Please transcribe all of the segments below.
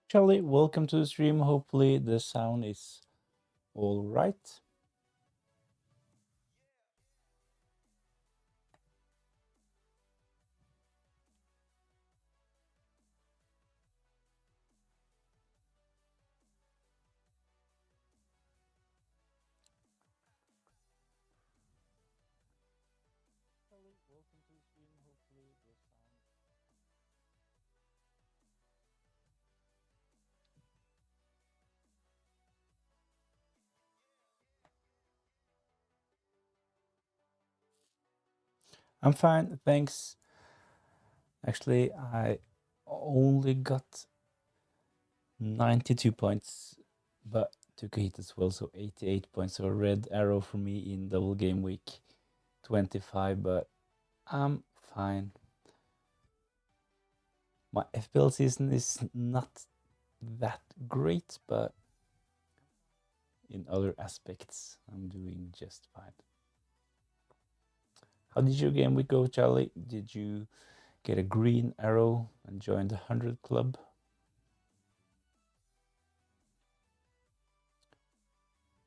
Charlie, welcome to the stream. Hopefully the sound is all right. Charlie, welcome to the stream. Hopefully the sound. I'm fine, thanks. Actually, I only got 92 points, but took a hit as well, so 88 points. So a red arrow for me in double game week 25, but I'm fine. My FPL season is not that great, but in other aspects, I'm doing just fine. How did your game week go, Charlie? Did you get a green arrow and join the 100 club?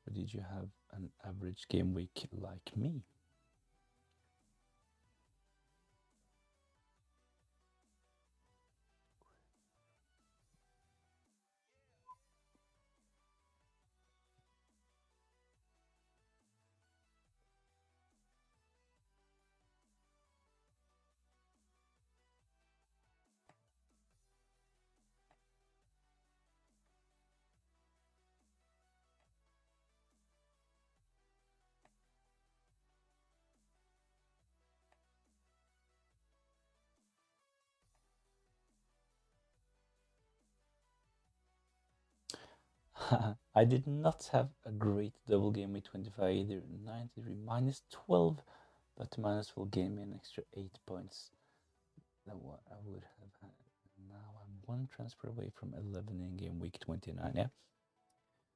Or did you have an average game week like me? I did not have a great double game week 25 either. 93 minus 12, but the minus will gain me an extra 8 points than what I would have had. Now I'm one transfer away from 11 in game week 29. Yeah.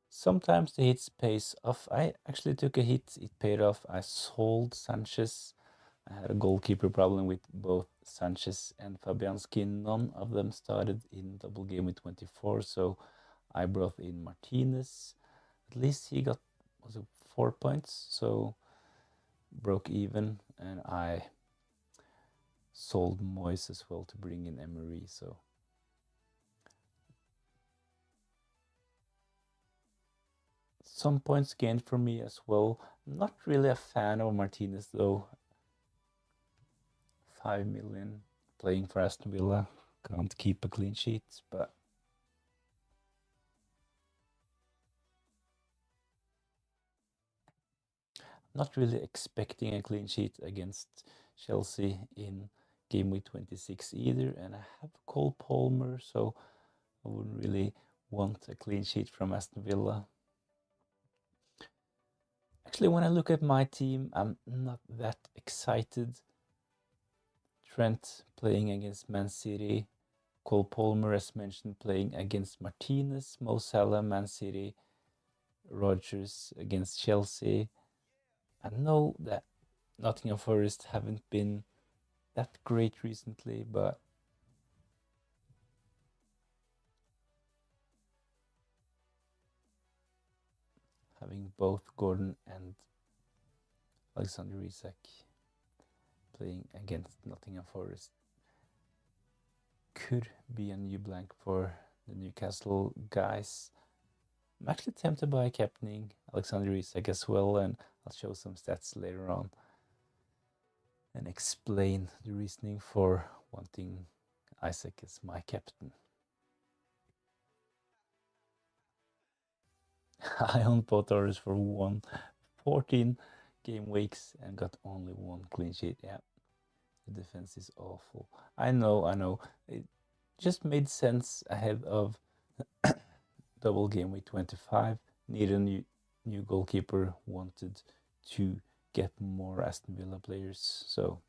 Sometimes the hits pays off. I actually took a hit. It paid off. I sold Sanchez. I had a goalkeeper problem with both Sanchez and Fabianski. None of them started in double game with 24, so I brought in Martinez. At least he got, was it 4 points, so broke even, and I sold Moyes as well to bring in Emery, so some points gained for me as well. Not really a fan of Martinez though. 5 million playing for Aston Villa, can't keep a clean sheet, but not really expecting a clean sheet against Chelsea in game week 26 either. And I have Cole Palmer, so I wouldn't really want a clean sheet from Aston Villa. Actually, when I look at my team, I'm not that excited. Trent playing against Man City. Cole Palmer, as mentioned, playing against Martinez. Mo Salah, Man City. Rodgers against Chelsea. I know that Nottingham Forest haven't been that great recently, but having both Gordon and Alexander Isak playing against Nottingham Forest could be a new blank for the Newcastle guys. I'm actually tempted by captaining Alexander Isak as well, and I'll show some stats later on and explain the reasoning for wanting Isak as my captain. I own both orders for 14 game weeks and got only one clean sheet. Yeah, the defense is awful. I know. It just made sense ahead of double game week 25. Need a new goalkeeper. Wanted to get more Aston Villa players. So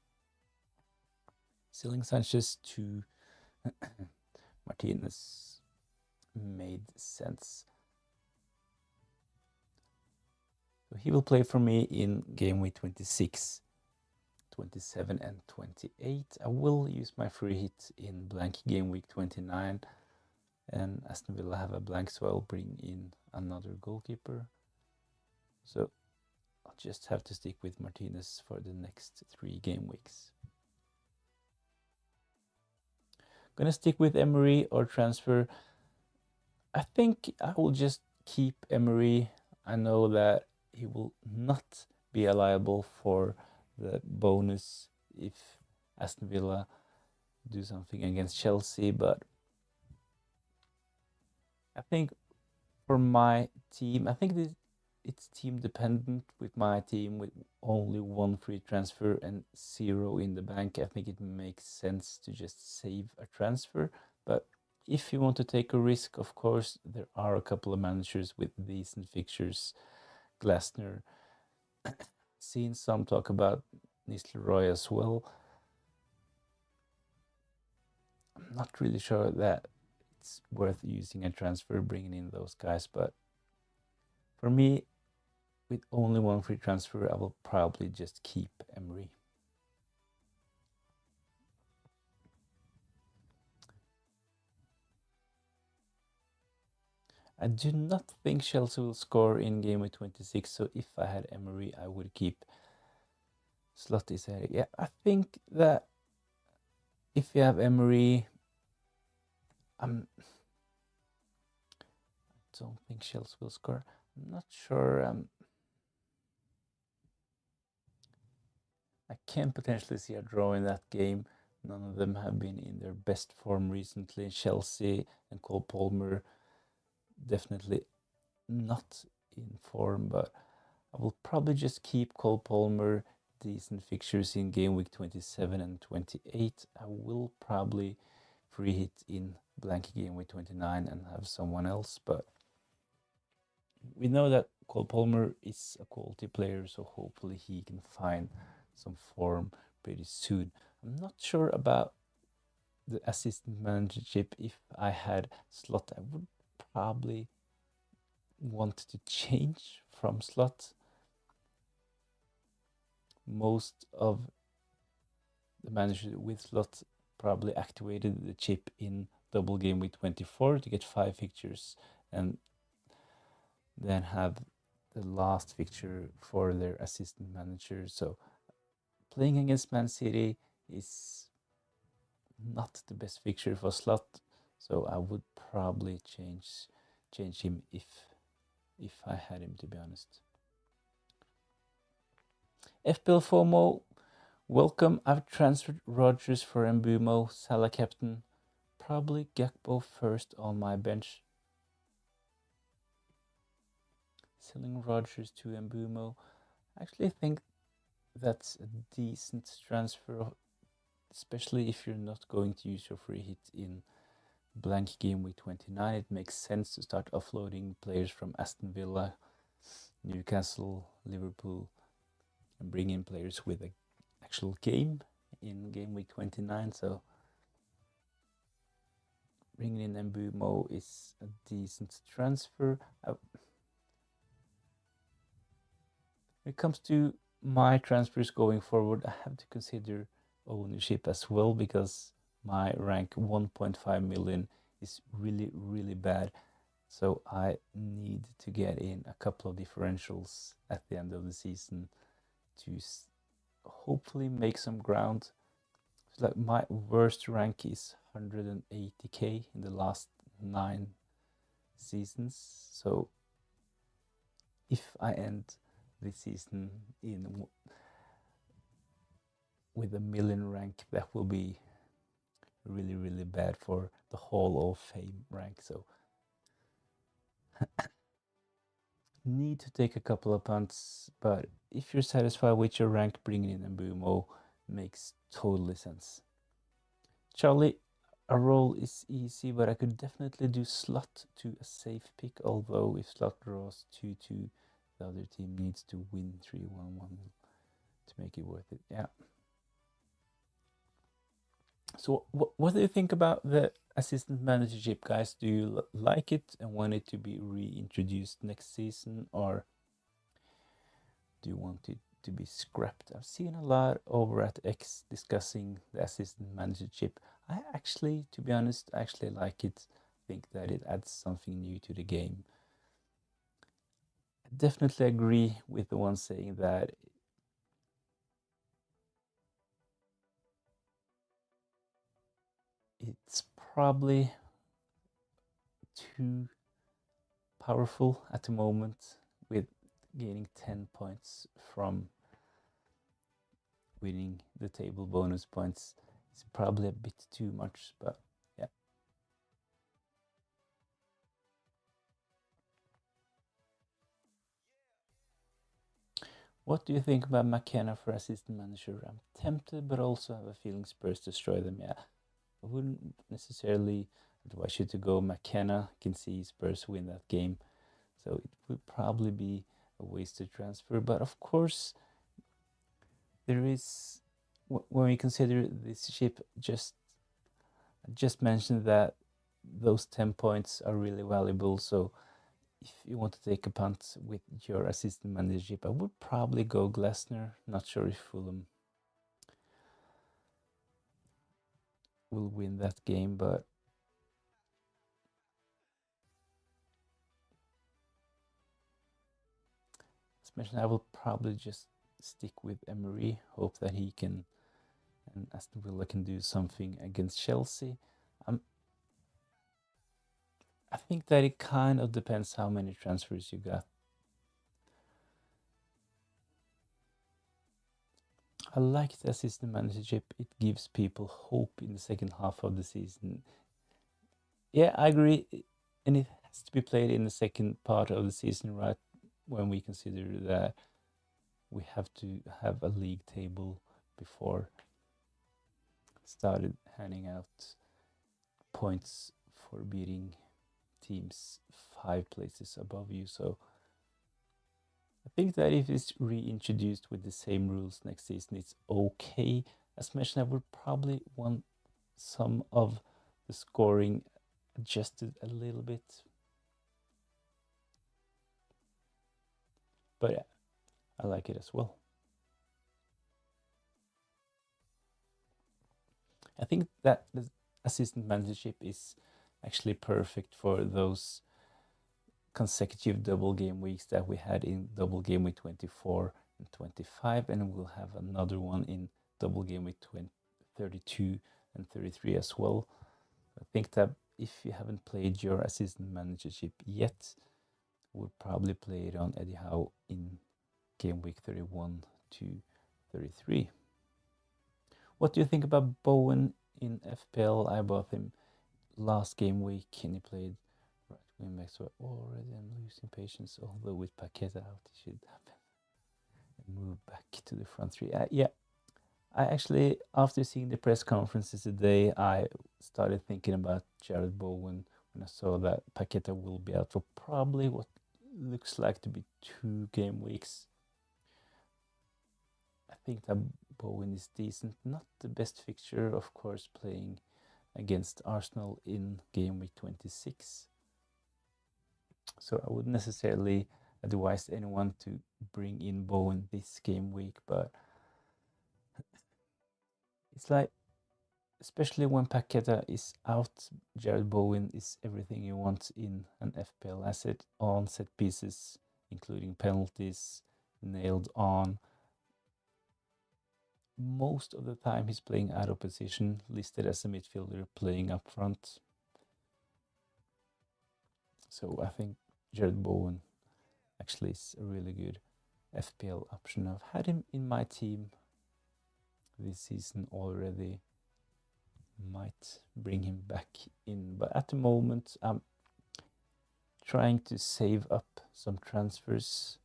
selling Sanchez to Martinez made sense. So he will play for me in game week 26, 27, and 28. I will use my free hit in blank game week 29. and Aston Villa have a blank, so I'll bring in another goalkeeper. So I'll just have to stick with Martinez for the next 3 game weeks. Gonna stick with Emery or transfer. I think I will just keep Emery. I know that he will not be liable for the bonus if Aston Villa do something against Chelsea, but I think for my team, I think it's team dependent. With my team with only 1 free transfer and 0 in the bank, I think it makes sense to just save a transfer. But if you want to take a risk, of course, there are a couple of managers with decent fixtures. Glasner, seen some talk about Nistelrooy as well. I'm not really sure that it's worth using a transfer, bringing in those guys, but for me, with only 1 free transfer, I will probably just keep Emery. I do not think Chelsea will score in game week 26, so if I had Emery, I would keep Slot is ahead. Yeah, I think that if you have Emery, I don't think Chelsea will score. I'm not sure. I can potentially see a draw in that game. None of them have been in their best form recently. Chelsea and Cole Palmer definitely not in form, but I will probably just keep Cole Palmer. Decent fixtures in game week 27 and 28. I will probably free hit in blank game week 29 and have someone else, but we know that Cole Palmer is a quality player, so hopefully he can find some form pretty soon. I'm not sure about the assistant managership. If I had Slot, I would probably want to change from Slot. Most of the managers with Slot probably activated the chip in double game week 24 to get 5 fixtures and then have the last fixture for their assistant manager. So playing against Man City is not the best fixture for Slot, so I would probably change him if I had him, to be honest. FPL FOMO, welcome. I've transferred Rodgers for Mbumo, Salah captain, probably Gakpo first on my bench. Selling Rodgers to Mbumo, I actually think that's a decent transfer, especially if you're not going to use your free hit in blank game week 29. It makes sense to start offloading players from Aston Villa, Newcastle, Liverpool, and bring in players with an actual game in game week 29. So bringing in Mbumo is a decent transfer. When it comes to my transfers going forward, I have to consider ownership as well, because my rank 1.5 million is really, really bad. So I need to get in a couple of differentials at the end of the season to hopefully make some ground. So like my worst rank is 180k in the last 9 seasons. So if I end this season in with a million rank, that will be really, really bad for the Hall of Fame rank. So need to take a couple of punts, but if you're satisfied with your rank, bringing in Mbumo makes totally sense. Charlie, a roll is easy, but I could definitely do Slot to a safe pick, although if Slot draws 2-2, the other team needs to win 3-1-1 to make it worth it. Yeah. So what do you think about the assistant managership, guys? Do you like it and want it to be reintroduced next season, or do you want it to be scrapped? I've seen a lot over at X discussing the assistant managership. I actually, to be honest, actually like it. think that it adds something new to the game. I definitely agree with the one saying that it's probably too powerful at the moment, with gaining 10 points from winning the table bonus points. It's probably a bit too much, but yeah. What do you think about McKenna for assistant manager? I'm tempted, but also have a feeling Spurs destroy them. Yeah, I wouldn't necessarily advise you to go McKenna. Can see Spurs win that game, so it would probably be a wasted transfer. But of course, there is, when we consider this ship, just mentioned that those 10 points are really valuable. So if you want to take a punt with your assistant managership, I would probably go Glasner. Not sure if Fulham will win that game, but as mentioned, I will probably just stick with Emery, hope that he can, and Aston Villa can do something against Chelsea. I think that it kind of depends how many transfers you got. I like the assistant managership. It gives people hope in the second half of the season. Yeah, I agree. And it has to be played in the second part of the season, right? When we consider that we have to have a league table before started handing out points for beating teams 5 places above you. So I think that if it's reintroduced with the same rules next season, it's okay. As mentioned, I would probably want some of the scoring adjusted a little bit. But yeah, I like it as well. I think that the assistant managership is actually perfect for those consecutive double game weeks that we had in double game week 24 and 25, and we'll have another one in double game week 32 and 33 as well. I think that if you haven't played your assistant managership yet, we'll probably play it on Eddie Howe in game week 31 to 33. What do you think about Bowen in FPL? I bought him last game week and he played right wing back, so already I'm losing patience. Although with Paqueta out, he should have moved back to the front three. Yeah, I actually, after seeing the press conferences today, I started thinking about Jared Bowen when I saw that Paqueta will be out for probably what looks like to be 2 game weeks. I think that Bowen is decent. Not the best fixture, of course, playing against Arsenal in game week 26. So I wouldn't necessarily advise anyone to bring in Bowen this game week, but it's like, especially when Paqueta is out, Jared Bowen is everything you want in an FPL asset on set pieces, including penalties, nailed on. Most of the time he's playing out of position, listed as a midfielder playing up front. So I think Jared Bowen actually is a really good FPL option. I've had him in my team this season already. Might bring him back in, but at the moment I'm trying to save up some transfers.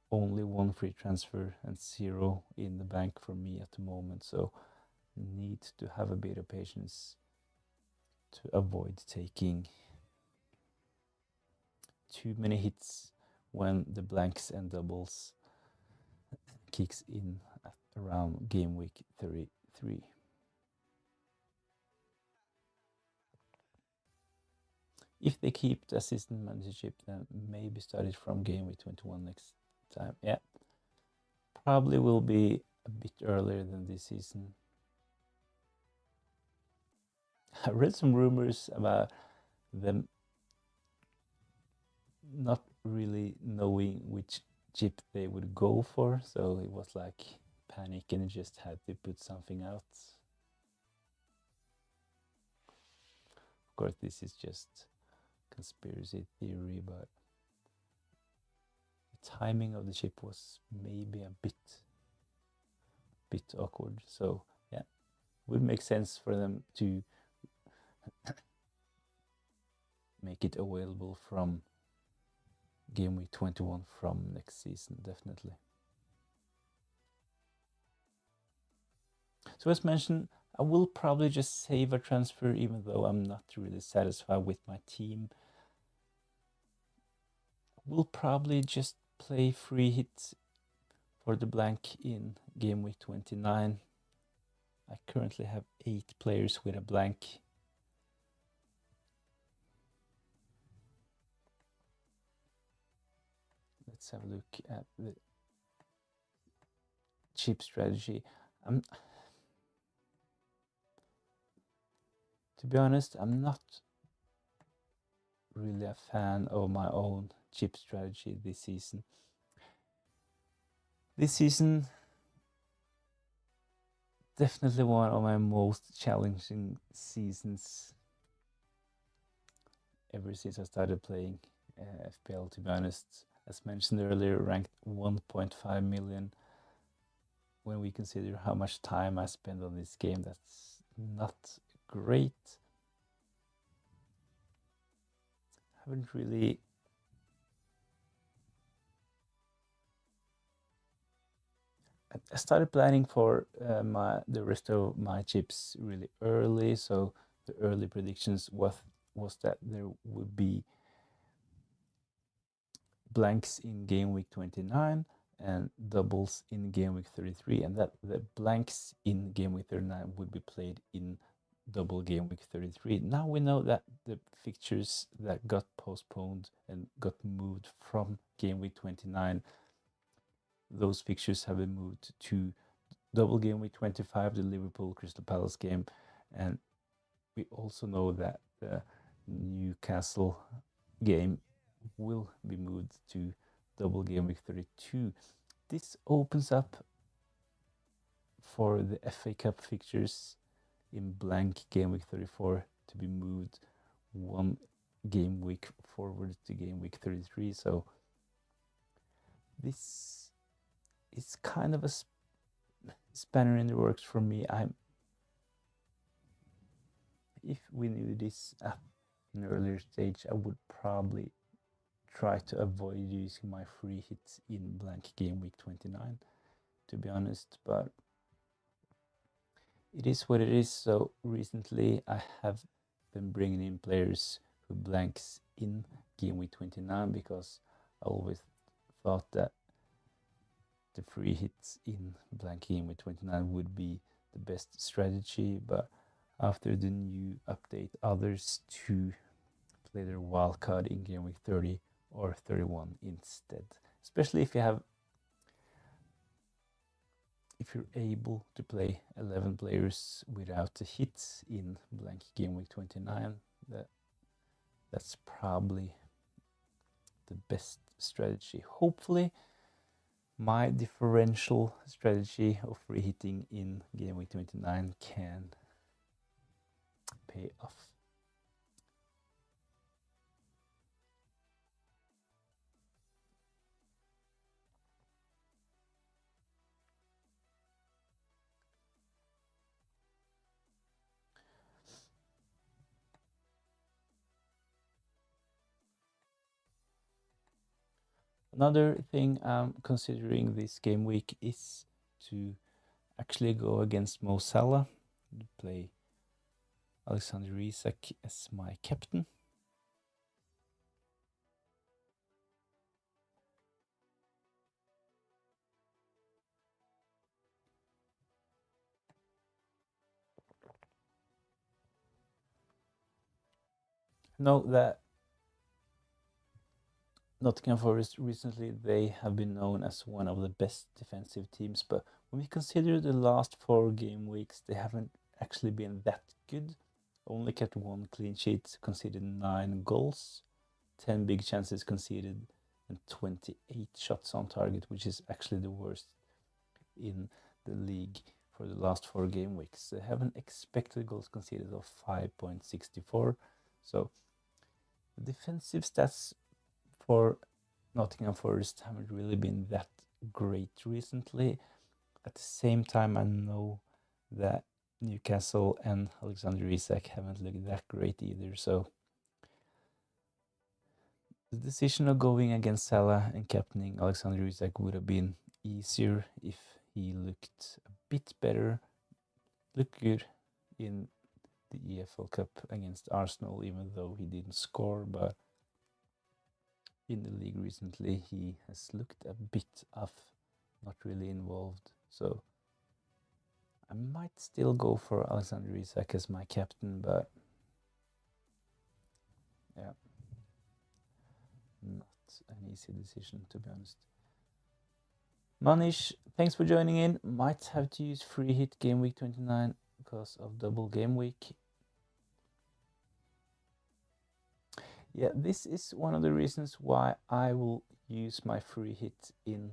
Only 1 free transfer and 0 in the bank for me at the moment, so need to have a bit of patience to avoid taking too many hits when the blanks and doubles kicks in at around game week 33. If they keep the assistant managership, then maybe start it from game week 21 next time. Yeah, probably will be a bit earlier than this season. I read some rumors about them not really knowing which chip they would go for, so it was like panic and just had to put something out. Of course, this is just conspiracy theory, but the timing of the chip was maybe a bit awkward. So yeah, would make sense for them to make it available from game week 21 from next season, definitely. So as mentioned, I will probably just save a transfer even though I'm not really satisfied with my team. We'll probably just play free hit for the blank in game week 29. I currently have 8 players with a blank. Let's have a look at the chip strategy. To be honest, I'm not really a fan of my own chip strategy this season. This season, definitely one of my most challenging seasons ever since I started playing FPL, to be honest. As mentioned earlier, ranked 1.5 million. When we consider how much time I spend on this game, that's not great. Haven't really I started planning for the rest of my chips really early, so the early predictions was that there would be blanks in game week 29 and doubles in game week 33, and that the blanks in game week 39 would be played in double game week 33. Now we know that the fixtures that got postponed and got moved from game week 29, those fixtures have been moved to double game week 25, the Liverpool Crystal Palace game, and we also know that the Newcastle game will be moved to double game week 32. This opens up for the FA Cup fixtures in blank game week 34 to be moved one game week forward to game week 33. So this is kind of a spanner in the works for me. If we knew this at an earlier stage, I would probably try to avoid using my free hits in blank game week 29, to be honest, but it is what it is. So recently I have been bringing in players who blanks in game week 29 because I always thought that the free hits in blank game week 29 would be the best strategy, but after the new update, others to play their wildcard in game week 30 or 31 instead, especially if you're able to play 11 players without the hits in blank game week 29. That's probably the best strategy. Hopefully my differential strategy of free hitting in game week 29 can pay off. Another thing I'm considering this game week is to actually go against Mo Salah, play Alexander Isak as my captain. Know that Nottingham Forest recently, they have been known as one of the best defensive teams, but when we consider the last 4 game weeks, they haven't actually been that good. only kept 1 clean sheet, conceded 9 goals, 10 big chances conceded, and 28 shots on target, which is actually the worst in the league for the last 4 game weeks. They have an expected goals conceded of 5.64. So the defensive stats for Nottingham Forest haven't really been that great recently. At the same time, I know that Newcastle and Alexander Isak haven't looked that great either. So the decision of going against Salah and captaining Alexander Isak would have been easier if he looked a bit better, looked good in the EFL Cup against Arsenal, even though he didn't score. But in the league recently, he has looked a bit off, not really involved. So I might still go for Alexander Isak as my captain, but yeah, not an easy decision, to be honest. Manish, thanks for joining in. Might have to use free hit game week 29 because of double game week. Yeah, this is one of the reasons why I will use my free hit in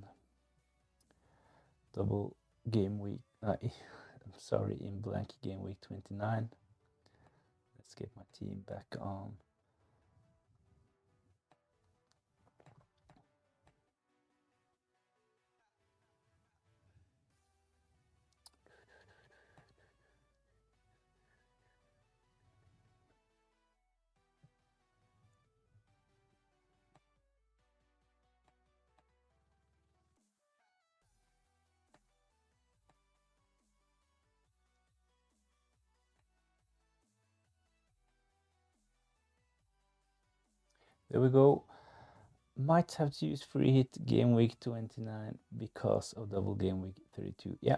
double game week. I'm sorry, in blank game week 29. Let's get my team back on. There we go. Might have to use free hit game week 29 because of double game week 32. Yeah.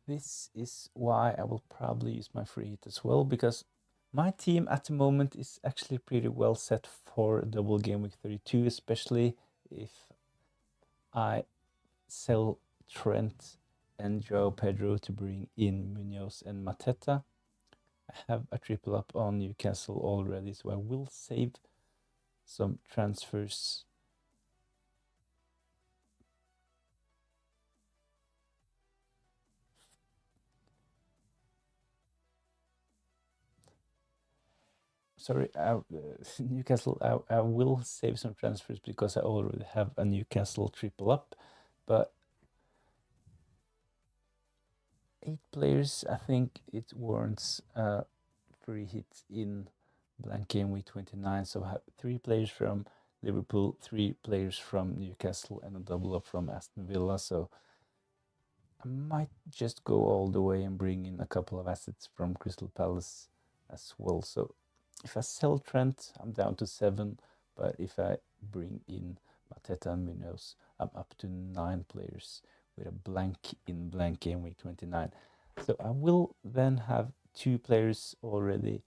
This is why I will probably use my free hit as well, because my team at the moment is actually pretty well set for double game week 32, especially if I sell Trent and Joao Pedro to bring in Munoz and Mateta. I have a triple up on Newcastle already, so I will save some transfers. Sorry, Newcastle, I will save some transfers because I already have a Newcastle triple up, but 8 players, I think it warrants a free hit in blank game week 29. So I have 3 players from Liverpool, 3 players from Newcastle, and a double up from Aston Villa. So I might just go all the way and bring in a couple of assets from Crystal Palace as well. So if I sell Trent, I'm down to 7. But if I bring in Mateta and Munoz, I'm up to 9 players with a blank in blank game week 29. So I will then have 2 players already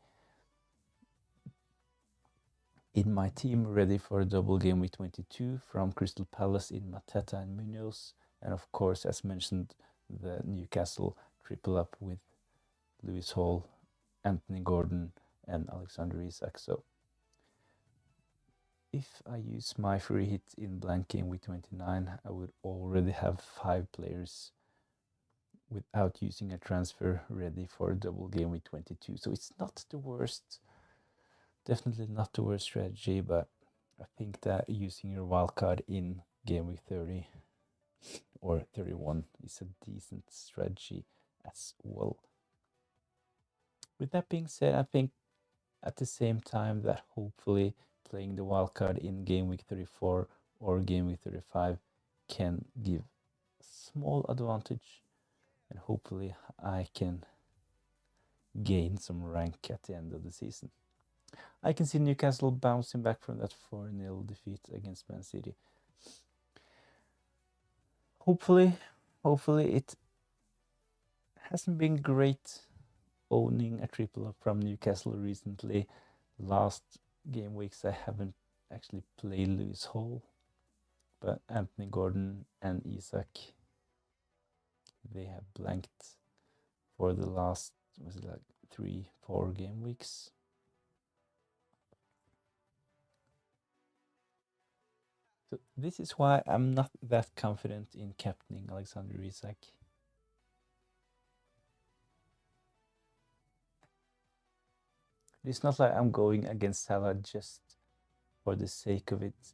in my team ready for a double game week 22 from Crystal Palace in Mateta and Munoz. And of course, as mentioned, the Newcastle triple up with Lewis Hall, Anthony Gordon, and Alexander Isak. So if I use my free hit in blank game week 29, I would already have 5 players without using a transfer ready for a double game week 22. So it's not the worst, definitely not the worst strategy, but I think that using your wildcard in game week 30 or 31 is a decent strategy as well. With that being said, I think at the same time that hopefully playing the wildcard in game week 34 or game week 35 can give a small advantage, and hopefully I can gain some rank at the end of the season. I can see Newcastle bouncing back from that 4-0 defeat against Man City. Hopefully it hasn't been great owning a triple up from Newcastle recently. Last game weeks I haven't actually played Lewis Hall, but Anthony Gordon and Isak, they have blanked for the last was it like 3-4 game weeks. So this is why I'm not that confident in captaining Alexander Isak. It's not like I'm going against Salah just for the sake of it,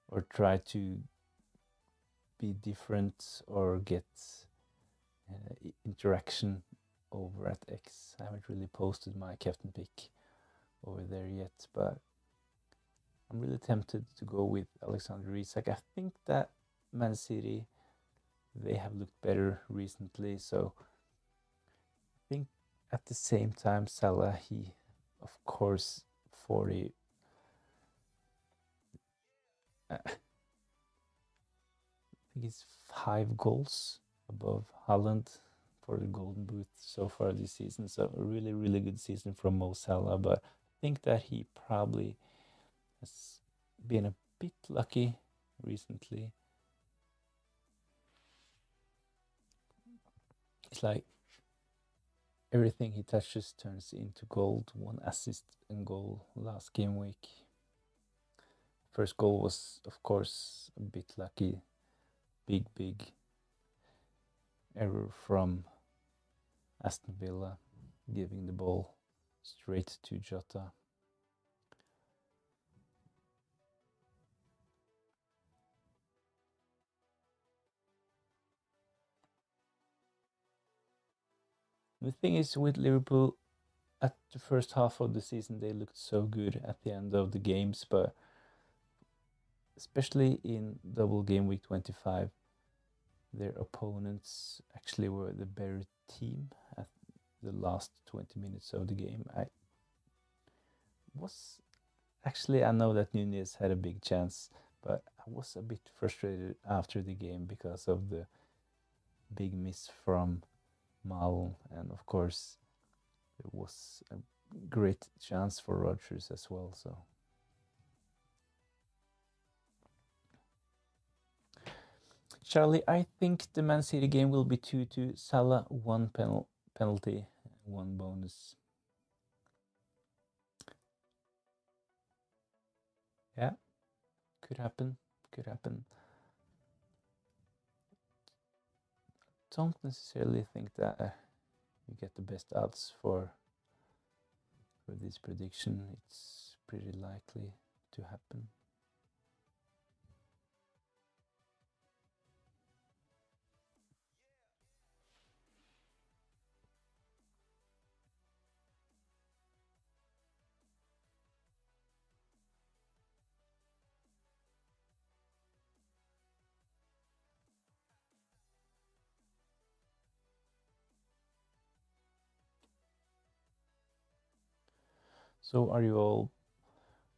or try to be different or get interaction over at X. I haven't really posted my captain pick over there yet, but I'm really tempted to go with Alexander Isak. I think that Man City, they have looked better recently, so I think at the same time Salah, he of course 40 I think it's 5 goals above Haaland for the Golden Boot so far this season. So a really, really good season from Mo Salah. But I think that he probably has been a bit lucky recently. It's like everything he touches turns into gold. 1 assist and goal last game week. First goal was, of course, a bit lucky. Big error from Aston Villa, giving the ball straight to Jota. The thing is with Liverpool, at the first half of the season, they looked so good at the end of the games, but especially in double game week 25, their opponents actually were the better team at the last 20 minutes of the game. I know that Nunez had a big chance, but I was a bit frustrated after the game because of the big miss from Mal, and of course there was a great chance for Rodgers as well. So Charlie, I think the Man City game will be 2-2. Salah 1 penalty, 1 bonus. Yeah, could happen. Could happen. Don't necessarily think that you get the best odds for this prediction. It's pretty likely to happen. So are you all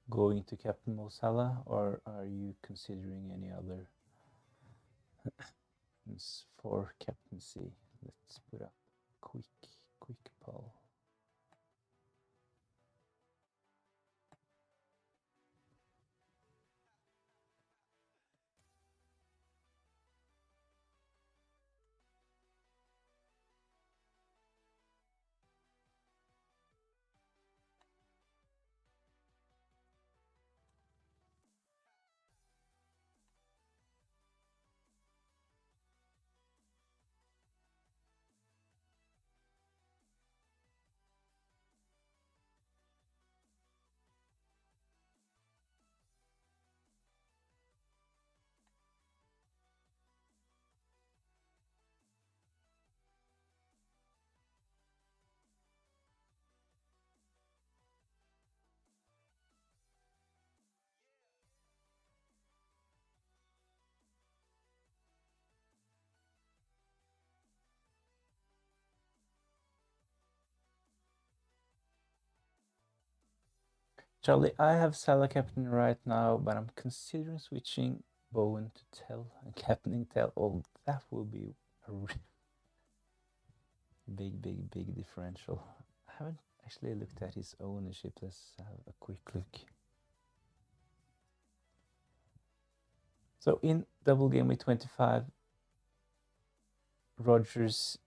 going to captain Mo Salah, or are you considering any other for captaincy? Let's put up quick poll. Charlie, I have Salah captain right now, but I'm considering switching Bowen to Tell and captaining Tell. Oh, that will be a big differential. I haven't actually looked at his ownership. Let's have a quick look. So in double game week 25, Rodgers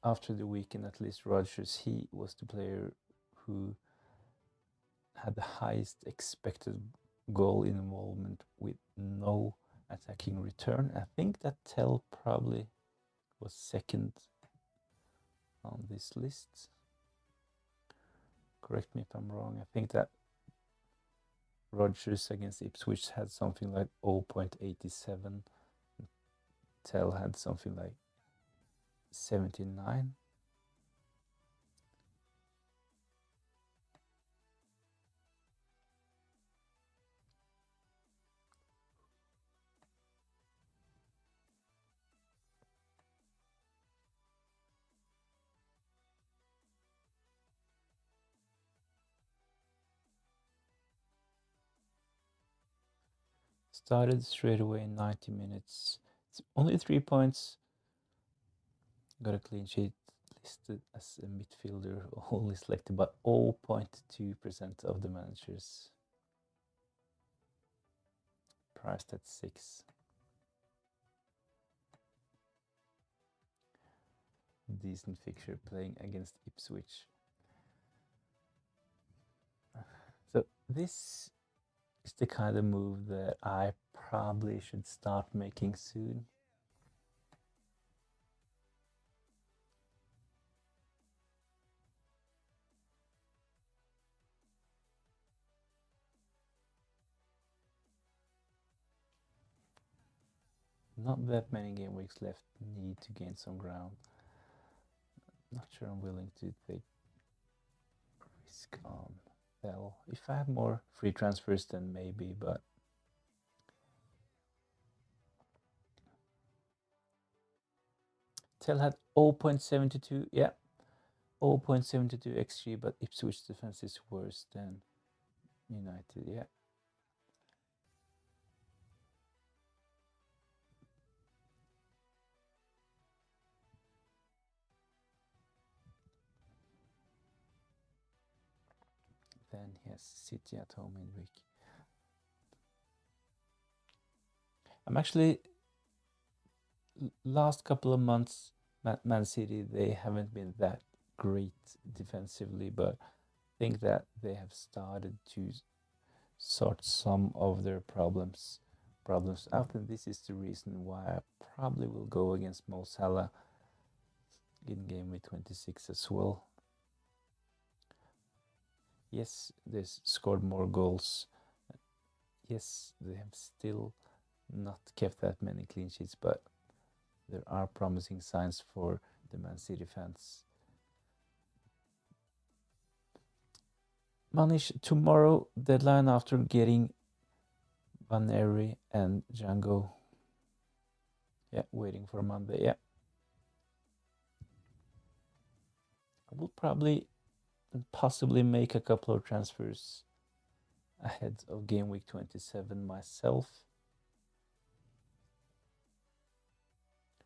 after the weekend, at least Rodgers, he was the player who had the highest expected goal involvement with no attacking return. I think that Tell probably was second on this list. Correct me if I'm wrong. I think that Rodgers against Ipswich had something like 0.87. Tell had something like 79. Started straight away in 90 minutes. It's only 3 points. Got a clean sheet, listed as a midfielder, only selected by 0.2% of the managers. Priced at 6. Decent fixture playing against Ipswich. So this is the kind of move that I probably should start making soon. Not that many game weeks left. Need to gain some ground. Not sure I'm willing to take risk on Bell. If I have more free transfers, then maybe, but Tell had 0.72, yeah, 0.72 XG, but Ipswich defense is worse than United, yeah. Then he has City at home in week. I'm actually, last couple of months, Man City, they haven't been that great defensively, but I think that they have started to sort some of their problems out, and this is the reason why I probably will go against Mo Salah in game week 26 as well. Yes, they've scored more goals. Yes, they have still not kept that many clean sheets, but there are promising signs for the Man City fans. Manish, tomorrow, deadline after getting Vaneri and Django. Yeah, waiting for Monday, yeah. I will probably possibly make a couple of transfers ahead of game week 27 myself.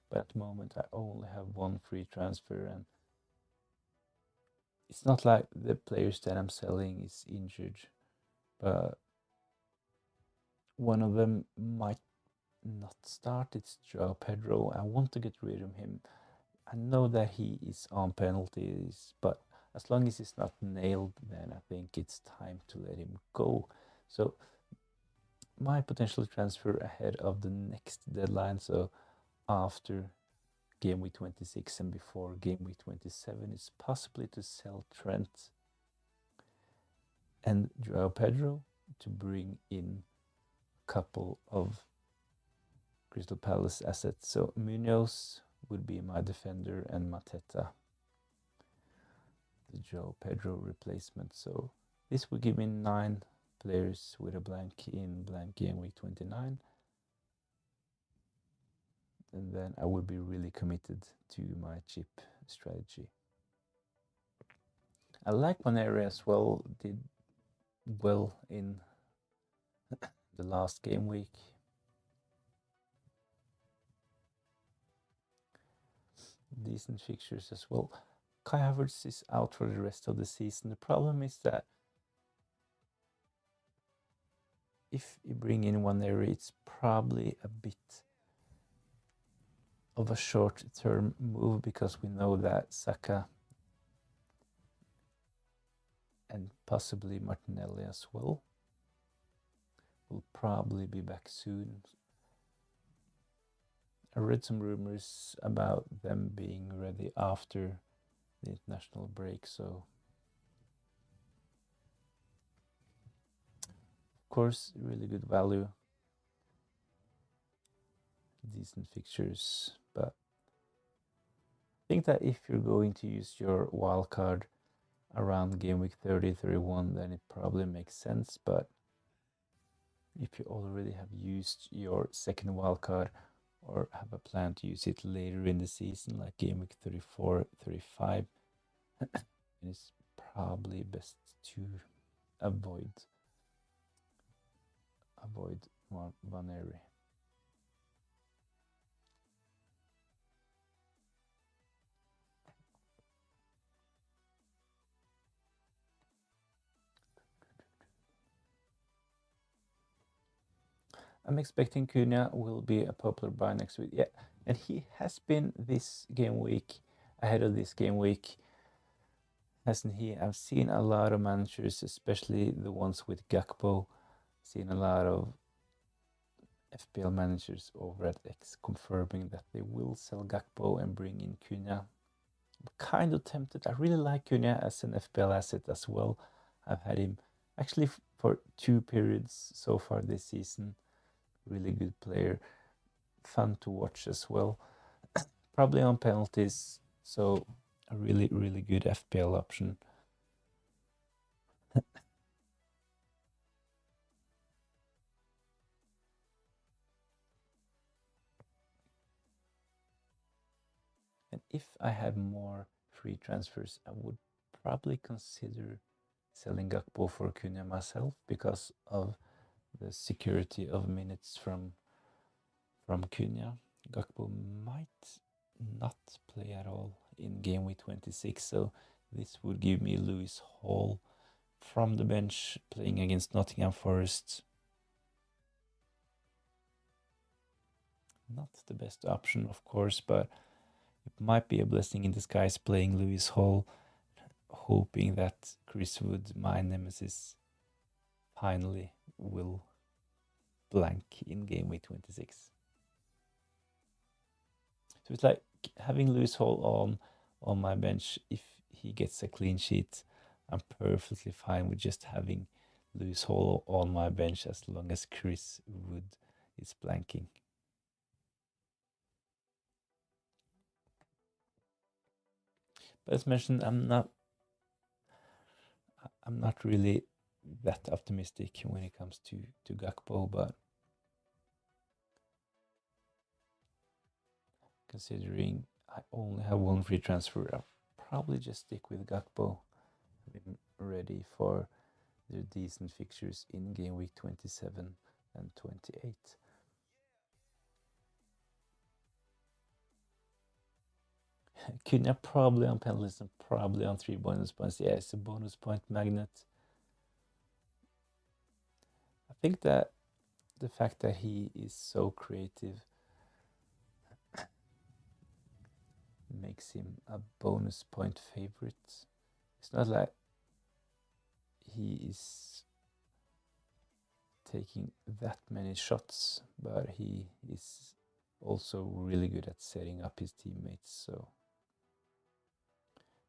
But at the moment, I only have one free transfer, and it's not like the players that I'm selling is injured, but one of them might not start. It's Joao Pedro. I want to get rid of him. I know that he is on penalties, but as long as he's not nailed, then I think it's time to let him go. So my potential transfer ahead of the next deadline, so after game week 26 and before game week 27, is possibly to sell Trent and Joao Pedro to bring in a couple of Crystal Palace assets. So Munoz would be my defender and Mateta, the Joao Pedro replacement. So this would give me 9 players with a blank in blank game week 29. And then I would be really committed to my chip strategy. I like one area as well, did well in the last game week. Decent fixtures as well. Kai Havertz is out for the rest of the season. The problem is that if you bring in one area, it's probably a bit of a short-term move because we know that Saka and possibly Martinelli as well will probably be back soon. I read some rumors about them being ready after the international break, so of course really good value, decent fixtures, but I think that if you're going to use your wildcard around game week 30, 31, then it probably makes sense. But if you already have used your second wildcard or have a plan to use it later in the season, like game week 34, 35, it's probably best to avoid Vaneri. I'm expecting Cunha will be a popular buy next week. Yeah, and he has been this game week, ahead of this game week, hasn't he? I've seen a lot of managers, especially the ones with Gakpo, seen a lot of FPL managers over at X confirming that they will sell Gakpo and bring in Cunha. I'm kind of tempted. I really like Cunha as an FPL asset as well. I've had him actually for 2 periods so far this season. Really good player, fun to watch as well. Probably on penalties, so a really good FPL option. And if I had more free transfers, I would probably consider selling Gakpo for Cunha myself because of the security of minutes from Cunha. Gakpo might not play at all in game week 26, so this would give me Lewis Hall from the bench playing against Nottingham Forest. Not the best option, of course, but it might be a blessing in disguise playing Lewis Hall, hoping that Chris Wood, my nemesis, finally will blank in game week 26. So it's like having Lewis Hall on my bench. If he gets a clean sheet, I'm perfectly fine with just having Lewis Hall on my bench as long as Chris Wood is blanking. But as mentioned, I'm not really that optimistic when it comes to Gakpo, but considering I only have one free transfer, I'll probably just stick with Gakpo. I'm ready for their decent fixtures in game week 27 and 28. Cunha probably on penalties and probably on 3 bonus points. Yeah, it's a bonus point magnet. I think that the fact that he is so creative makes him a bonus point favorite. It's not like he is taking that many shots, but he is also really good at setting up his teammates. So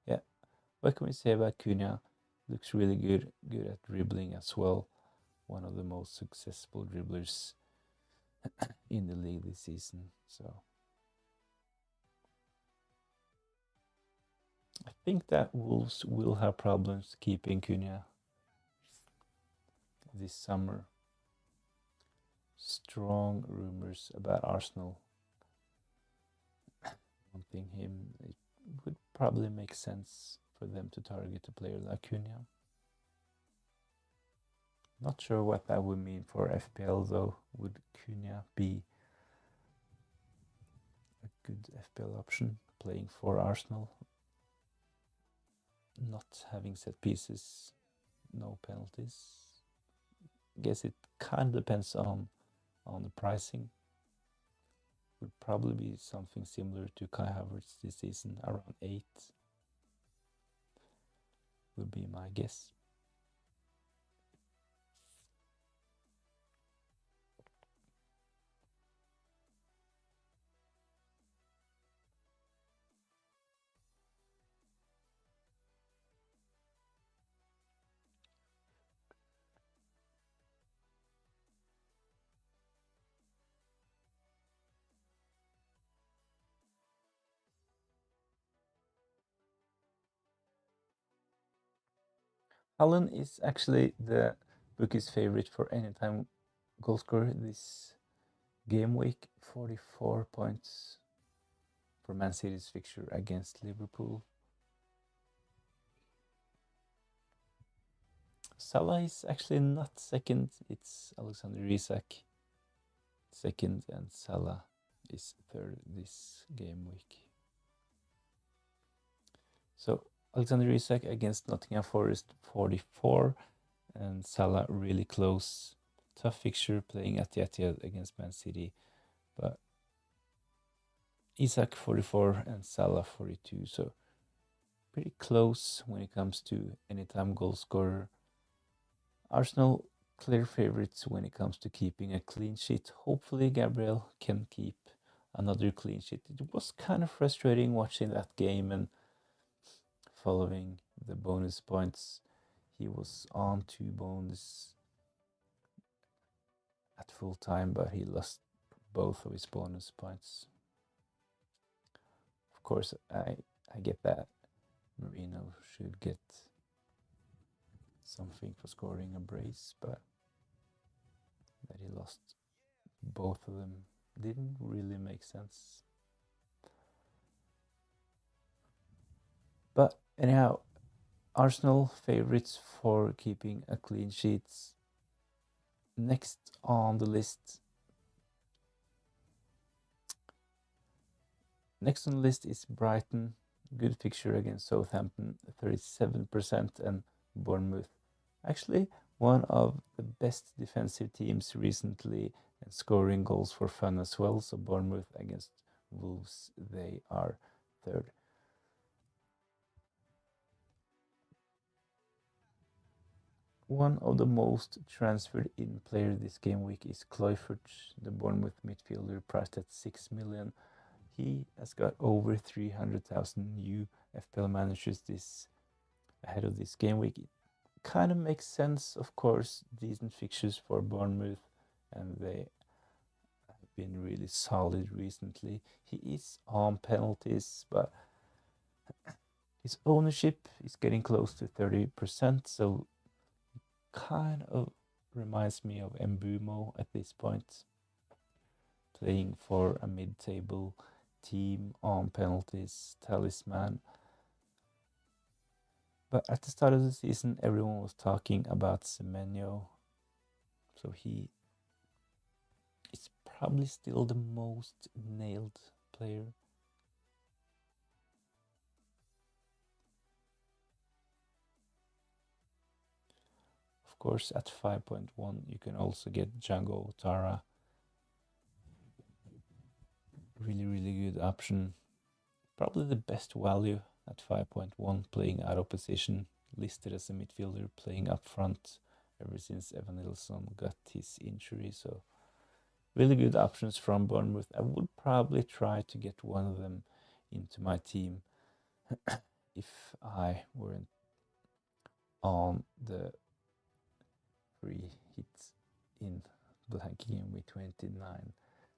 yeah, what can we say about Cunha? Looks really good at dribbling as well. One of the most successful dribblers in the league this season. So I think that Wolves will have problems keeping Cunha this summer. Strong rumors about Arsenal wanting him. It would probably make sense for them to target a player like Cunha. Not sure what that would mean for FPL though. Would Cunha be a good FPL option playing for Arsenal? Not having set pieces, no penalties. Guess it kind of depends on the pricing. would probably be something similar to Kai Havertz this season, around 8 would be my guess. Allen is actually the bookie's favorite for anytime goal scorer this game week. 44 points for Man City's fixture against Liverpool. Salah is actually not second, it's Alexander Isak second, and Salah is third this game week. So Alexander Isak against Nottingham Forest, 44, and Salah really close. Tough fixture playing at the Etihad against Man City, but Isak 44 and Salah 42, so pretty close when it comes to anytime goal scorer. Arsenal clear favorites when it comes to keeping a clean sheet. Hopefully Gabriel can keep another clean sheet. It was kind of frustrating watching that game and following the bonus points. He was on 2 bonus at full time, but he lost both of his bonus points. Of course, I get that Marino should get something for scoring a brace, but that he lost both of them didn't really make sense. But anyhow, Arsenal favorites for keeping a clean sheet. Next on the list. Next on the list is Brighton. Good fixture against Southampton, 37%, and Bournemouth. Actually, one of the best defensive teams recently and scoring goals for fun as well. So Bournemouth against Wolves, they are third. One of the most transferred in player this game week is Kluivert, the Bournemouth midfielder, priced at 6 million. He has got over 300,000 new FPL managers this ahead of this game week. It kind of makes sense, of course, decent fixtures for Bournemouth, and they have been really solid recently. He is on penalties, but his ownership is getting close to 30%, so kind of reminds me of Mbumo at this point, playing for a mid-table team on penalties, talisman. But at the start of the season, everyone was talking about Semenyo, so he is probably still the most nailed player. Of course, at 5.1, you can also get Django Tara. Really, really good option. Probably the best value at 5.1, playing out of position, listed as a midfielder, playing up front ever since Evan Nilsson got his injury. So really good options from Bournemouth. I would probably try to get one of them into my team if I weren't on the free hits in blank game week 29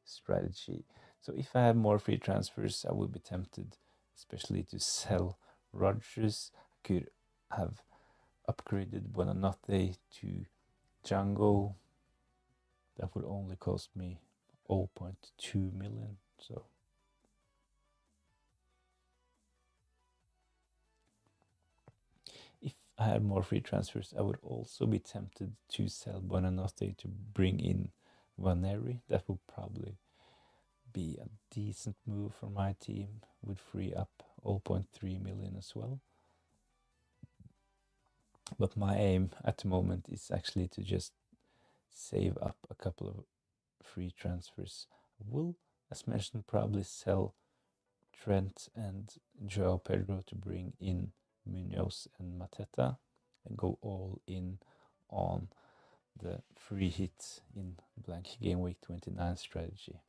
strategy. So if I had more free transfers, I would be tempted, especially to sell Rodgers. I could have upgraded Buonanotte to Django. That would only cost me 0.2 million. So if I had more free transfers, I would also be tempted to sell Buonanotte to bring in Vaneri. That would probably be a decent move for my team, would free up 0.3 million as well. But my aim at the moment is actually to just save up a couple of free transfers. I will as mentioned, probably sell Trent and Joao Pedro to bring in Munoz and Mateta and go all in on the free hit in blank game week 29 strategy.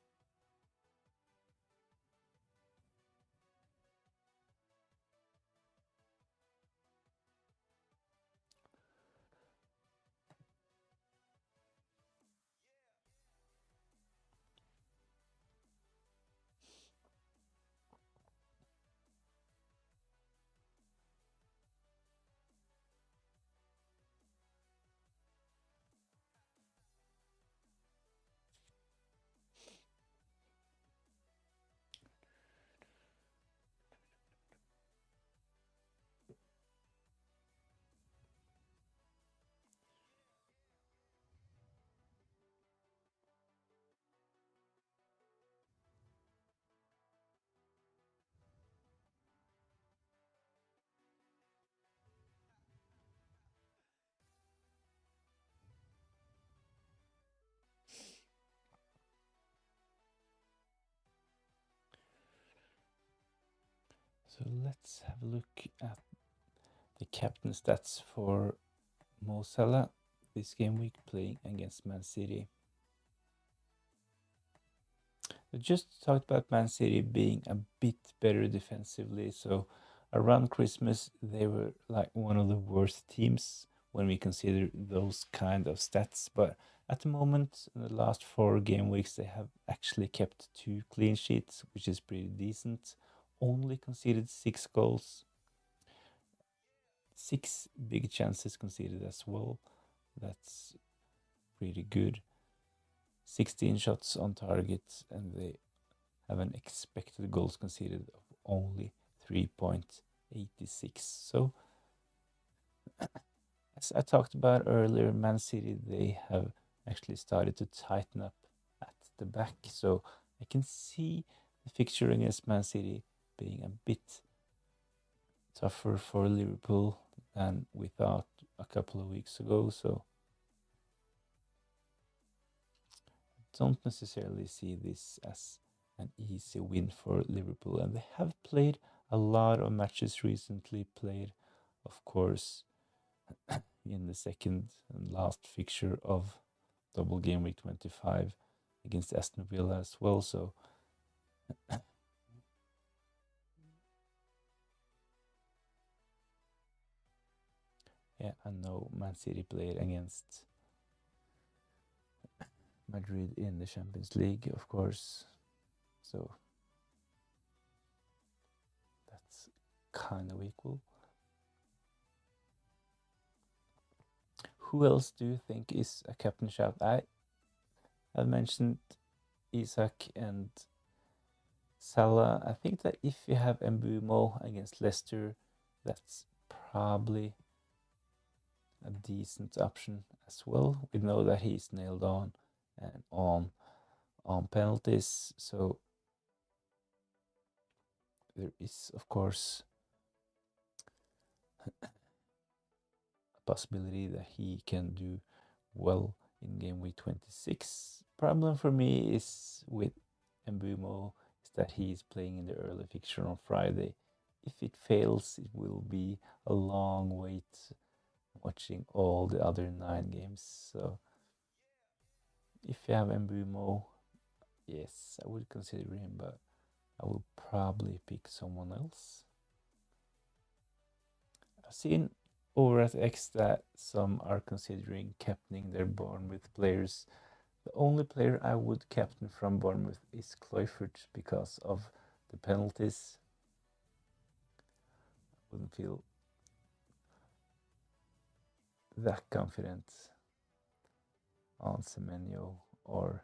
So let's have a look at the captain stats for Mo Salah this game week playing against Man City. We just talked about Man City being a bit better defensively. So around Christmas, they were like one of the worst teams when we consider those kind of stats. But at the moment, in the last 4 game weeks, they have actually kept 2 clean sheets, which is pretty decent. Only conceded 6 goals, 6 big chances conceded as well. That's pretty good. 16 shots on target, and they have an expected goals conceded of only 3.86. So, as I talked about earlier, Man City, they have actually started to tighten up at the back. So, I can see the fixture against Man City being a bit tougher for Liverpool than we thought a couple of weeks ago. So, don't necessarily see this as an easy win for Liverpool. And they have played a lot of matches recently, played, of course, in the second and last fixture of double game week 25 against Aston Villa as well. So yeah, I know Man City played against Madrid in the Champions League, of course. So that's kind of equal. Who else do you think is a captain shout? I have mentioned Isak and Salah. I think that if you have Mbumo against Leicester, that's probably a decent option as well. We know that he's nailed on and on penalties, so there is of course a possibility that he can do well in game week 26. Problem for me is with Mbumo is that he is playing in the early fixture on Friday. If it fails, it will be a long wait watching all the other 9 games. So if you have Mbumo, yes, I would consider him, but I will probably pick someone else. I've seen over at X that some are considering captaining their Bournemouth players. The only player I would captain from Bournemouth is Cloyford because of the penalties. I wouldn't feel that confident on Semenyo or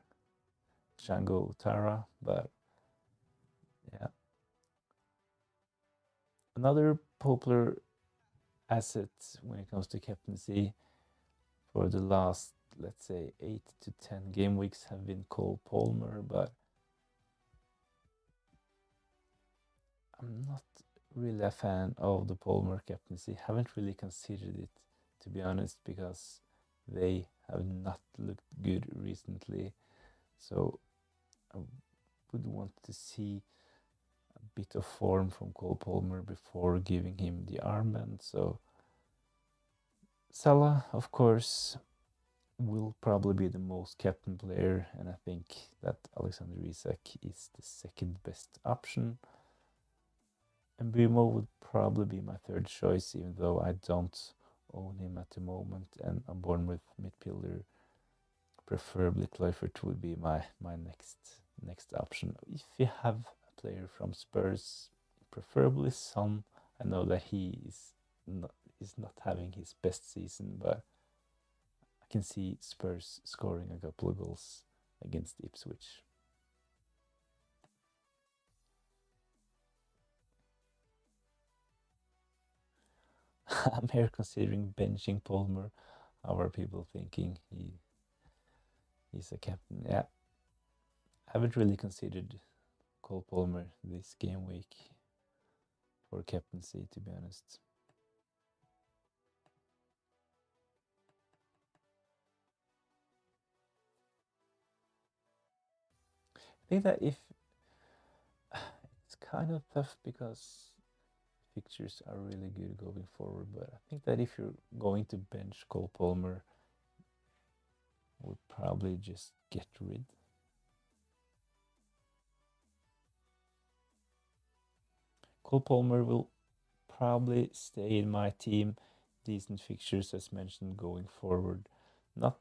Django Tara, but yeah. Another popular asset when it comes to captaincy for the last, let's say, 8 to 10 game weeks have been Cole Palmer, but I'm not really a fan of the Palmer captaincy. Haven't really considered it, to be honest, because they have not looked good recently. So I would want to see a bit of form from Cole Palmer before giving him the armband. So Salah, of course, will probably be the most captain player, and I think that Alexander Isak is the second best option. And Mbeumo would probably be my third choice, even though I don't own him at the moment, and a Bournemouth midfielder, preferably Kluivert, would be my next option. If you have a player from Spurs, preferably Son, I know that he is not having his best season, but I can see Spurs scoring a couple of goals against Ipswich. I'm here considering benching Palmer. How are people thinking he's a captain? Yeah, I haven't really considered Cole Palmer this game week for captaincy, to be honest. I think that if it's kind of tough because fixtures are really good going forward, but I think that if you're going to bench Cole Palmer, would probably just get rid. Cole Palmer will probably stay in my team. Decent fixtures, as mentioned, going forward. Not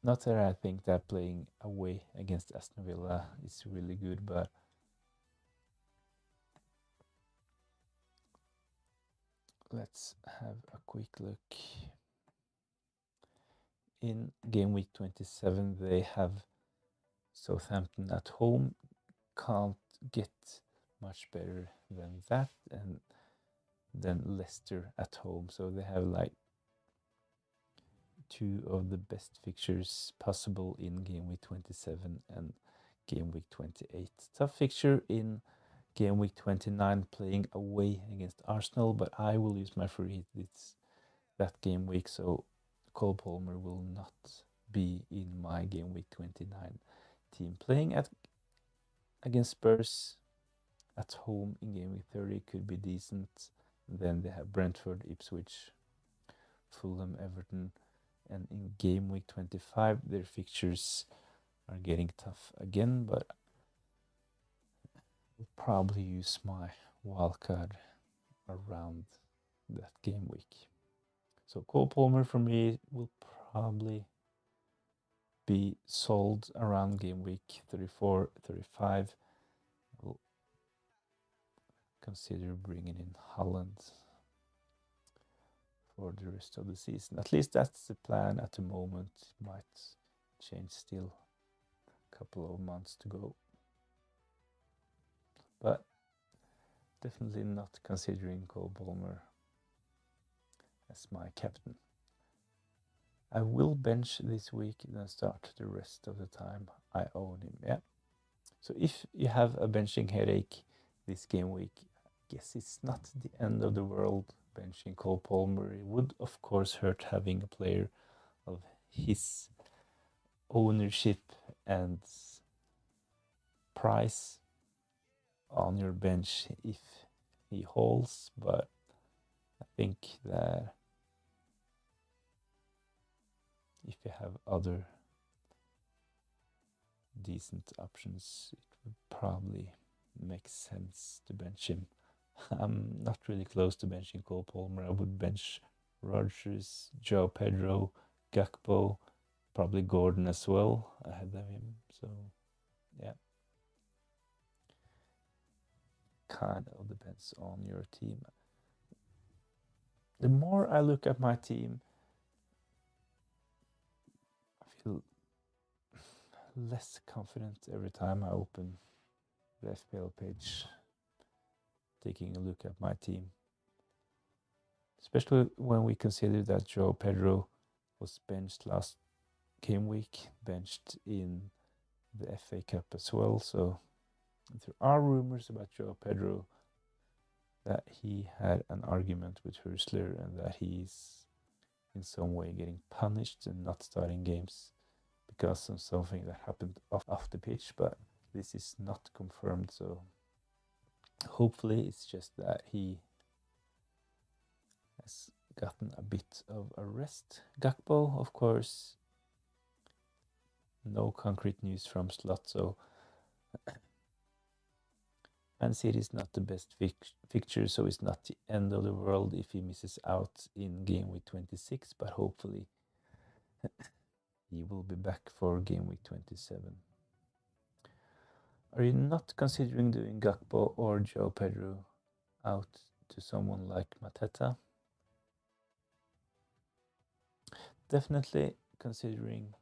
that I think that playing away against Aston Villa is really good, but let's have a quick look. In game week 27, they have Southampton at home. Can't get much better than that, and then Leicester at home. So they have like two of the best fixtures possible in game week 27 and game week 28. Tough fixture in game week 29, playing away against Arsenal, but I will use my free hit that game week, so Cole Palmer will not be in my game week 29 team. Playing against Spurs at home in game week 30 could be decent. Then they have Brentford, Ipswich, Fulham, Everton, and in game week 25 their fixtures are getting tough again, but I'll probably use my wildcard around that game week. So Cole Palmer for me will probably be sold around game week 34, 35. We'll consider bringing in Holland for the rest of the season. At least that's the plan at the moment. It might change still. A couple of months to go. But definitely not considering Cole Palmer as my captain. I will bench this week and then start the rest of the time I own him. Yeah. So if you have a benching headache this game week, I guess it's not the end of the world benching Cole Palmer. It would of course hurt having a player of his ownership and price on your bench if he holds, but I think that if you have other decent options, it would probably make sense to bench him. I'm not really close to benching Cole Palmer. I would bench Rodgers, Joe Pedro, Gakpo, probably Gordon as well ahead of him. So, yeah. Kind of depends on your team. The more I look at my team, I feel less confident every time I open the FPL page, taking a look at my team. Especially when we consider that Joe Pedro was benched last game week, benched in the FA Cup as well. So there are rumors about Joe Pedro that he had an argument with Hursler and that he's in some way getting punished and not starting games because of something that happened off the pitch, but this is not confirmed, so hopefully it's just that he has gotten a bit of a rest. Gakpo, of course, no concrete news from Slot, so Man City is not the best fixture, so it's not the end of the world if he misses out in game week 26, but hopefully he will be back for game week 27. Are you not considering doing Gakpo or Joe Pedro out to someone like Mateta? Definitely considering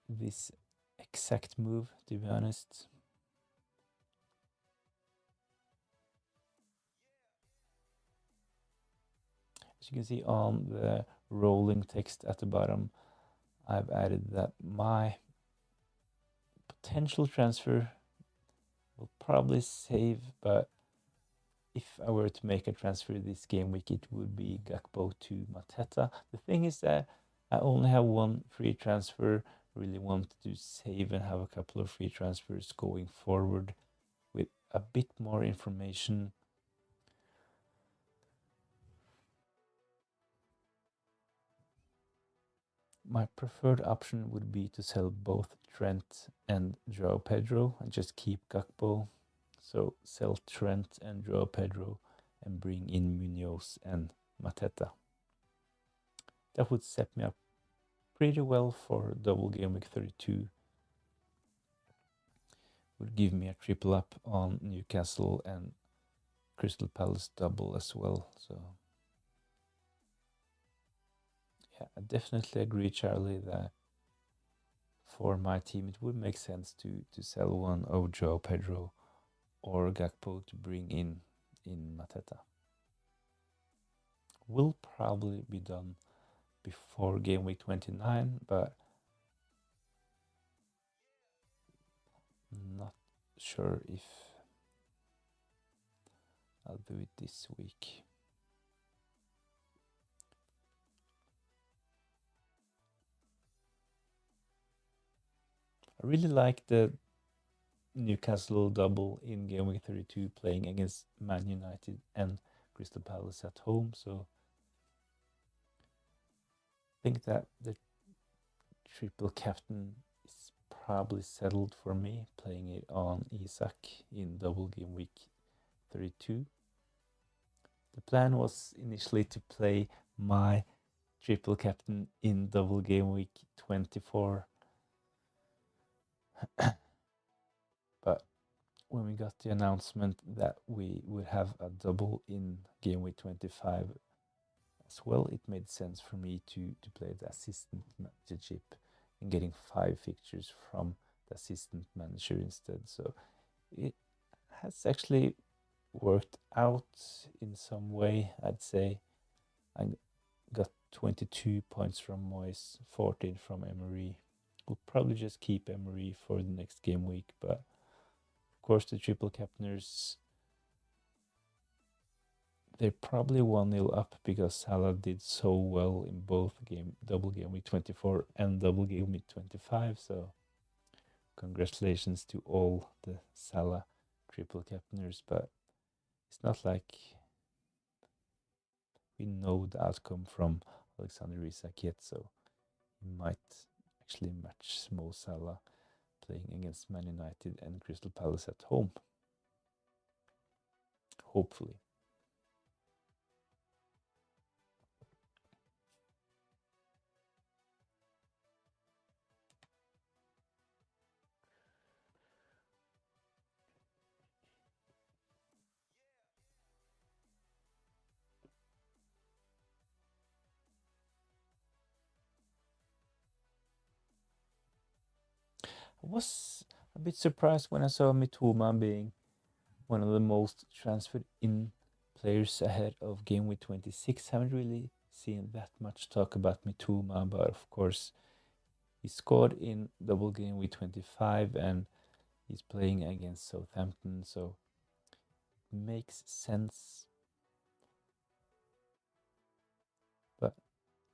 this exact move, to be honest. As you can see on the rolling text at the bottom, I've added that my potential transfer will probably save, but if I were to make a transfer this game week, it would be Gakpo to Mateta. The thing is that I only have one free transfer. Really want to save and have a couple of free transfers going forward with a bit more information. My preferred option would be to sell both Trent and Joao Pedro and just keep Gakpo. So sell Trent and Joao Pedro and bring in Munoz and Mateta. That would set me up pretty well for double game week 32. Would give me a triple up on Newcastle and Crystal Palace double as well. So yeah, I definitely agree, Charlie, that for my team it would make sense to sell one of Joao Pedro or Gakpo to bring in Mateta. Will probably be done before game week 29, but not sure if I'll do it this week. I really like the Newcastle double in game week 32 playing against Man United and Crystal Palace at home, so I think that the triple captain is probably settled for me, playing it on Isak in double game week 32. The plan was initially to play my triple captain in double game week 24, but when we got the announcement that we would have a double in game week 25 as well, it made sense for me to play the assistant managership and getting 5 fixtures from the assistant manager instead. So it has actually worked out in some way, I'd say. I got 22 points from Moyes, 14 from Emery. We'll probably just keep Emery for the next game week, but of course the triple captainers, they're probably 1-0 up because Salah did so well in both double game week 24 and double game week 25. So congratulations to all the Salah triple captainers, but it's not like we know the outcome from Alexander Isak yet, so he might actually match Mo Salah playing against Man United and Crystal Palace at home. Hopefully. I was a bit surprised when I saw Mitoma being one of the most transferred in players ahead of game week 26. Haven't really seen that much talk about Mitoma, but of course he scored in double game week 25 and he's playing against Southampton, so it makes sense. But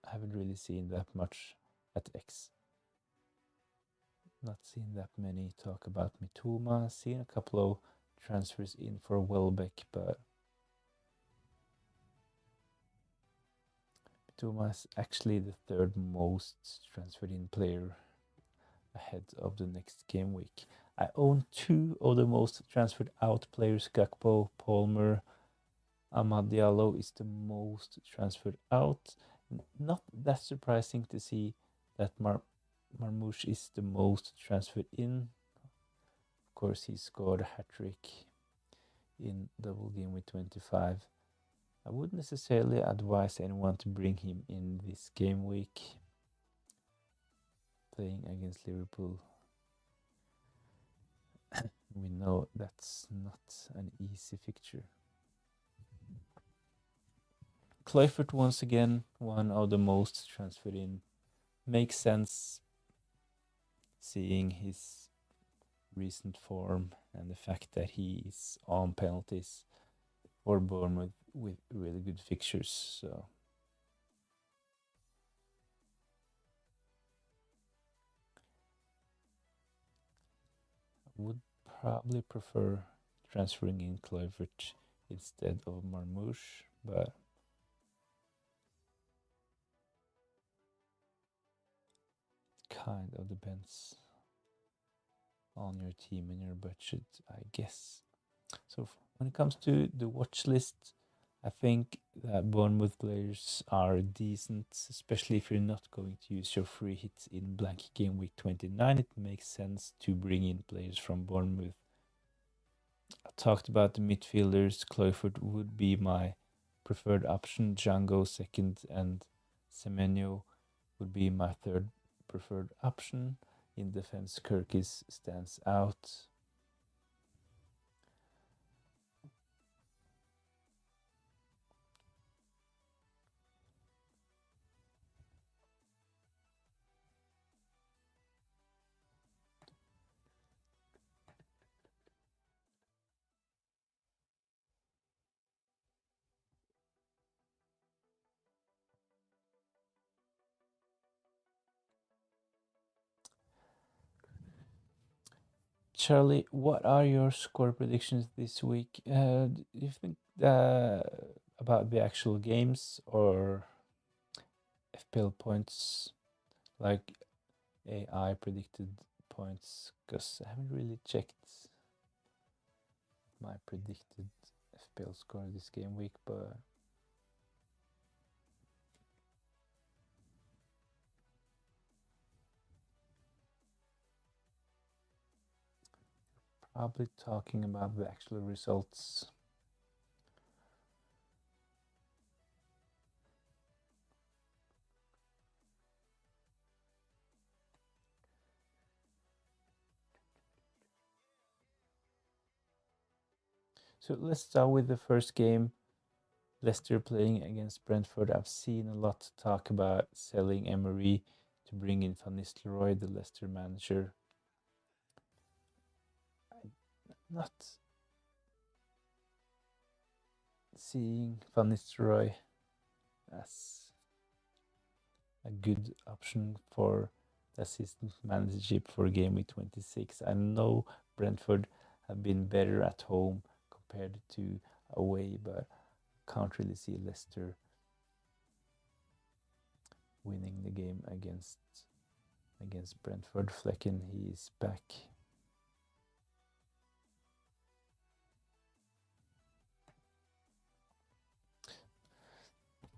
I haven't really seen that much at X. Not seen that many talk about Mitoma. Seen a couple of transfers in for Welbeck, but Mitoma is actually the third most transferred in player ahead of the next game week. I own two of the most transferred out players, Gakpo, Palmer. Amad Diallo is the most transferred out. Not that surprising to see that Marmoush is the most transferred in. Of course, he scored a hat-trick in double game week 25. I wouldn't necessarily advise anyone to bring him in this game week, playing against Liverpool. We know that's not an easy fixture. Kluivert once again, one of the most transferred in. Makes sense seeing his recent form and the fact that he is on penalties for Bournemouth with really good fixtures. So I would probably prefer transferring in Kluivert instead of Marmoush, but kind of depends on your team and your budget, I guess. So when it comes to the watch list, I think that Bournemouth players are decent, especially if you're not going to use your free hits in blank game week 29. It makes sense to bring in players from Bournemouth. I talked about the midfielders. Kluivert would be my preferred option. Django second, and Semenyo would be my third preferred option. In defense, Kirkis stands out. Charlie, what are your score predictions this week? Do you think about the actual games or FPL points, like AI predicted points? Because I haven't really checked my predicted FPL score this game week, but probably talking about the actual results. So let's start with the first game. Leicester playing against Brentford. I've seen a lot to talk about selling Emery to bring in Van Nistelrooy, the Leicester manager. I'm not seeing Van Nistelrooy as a good option for the assistant managership for game week 26. I know Brentford have been better at home compared to away, but can't really see Leicester winning the game against Brentford. Flecken, he is back.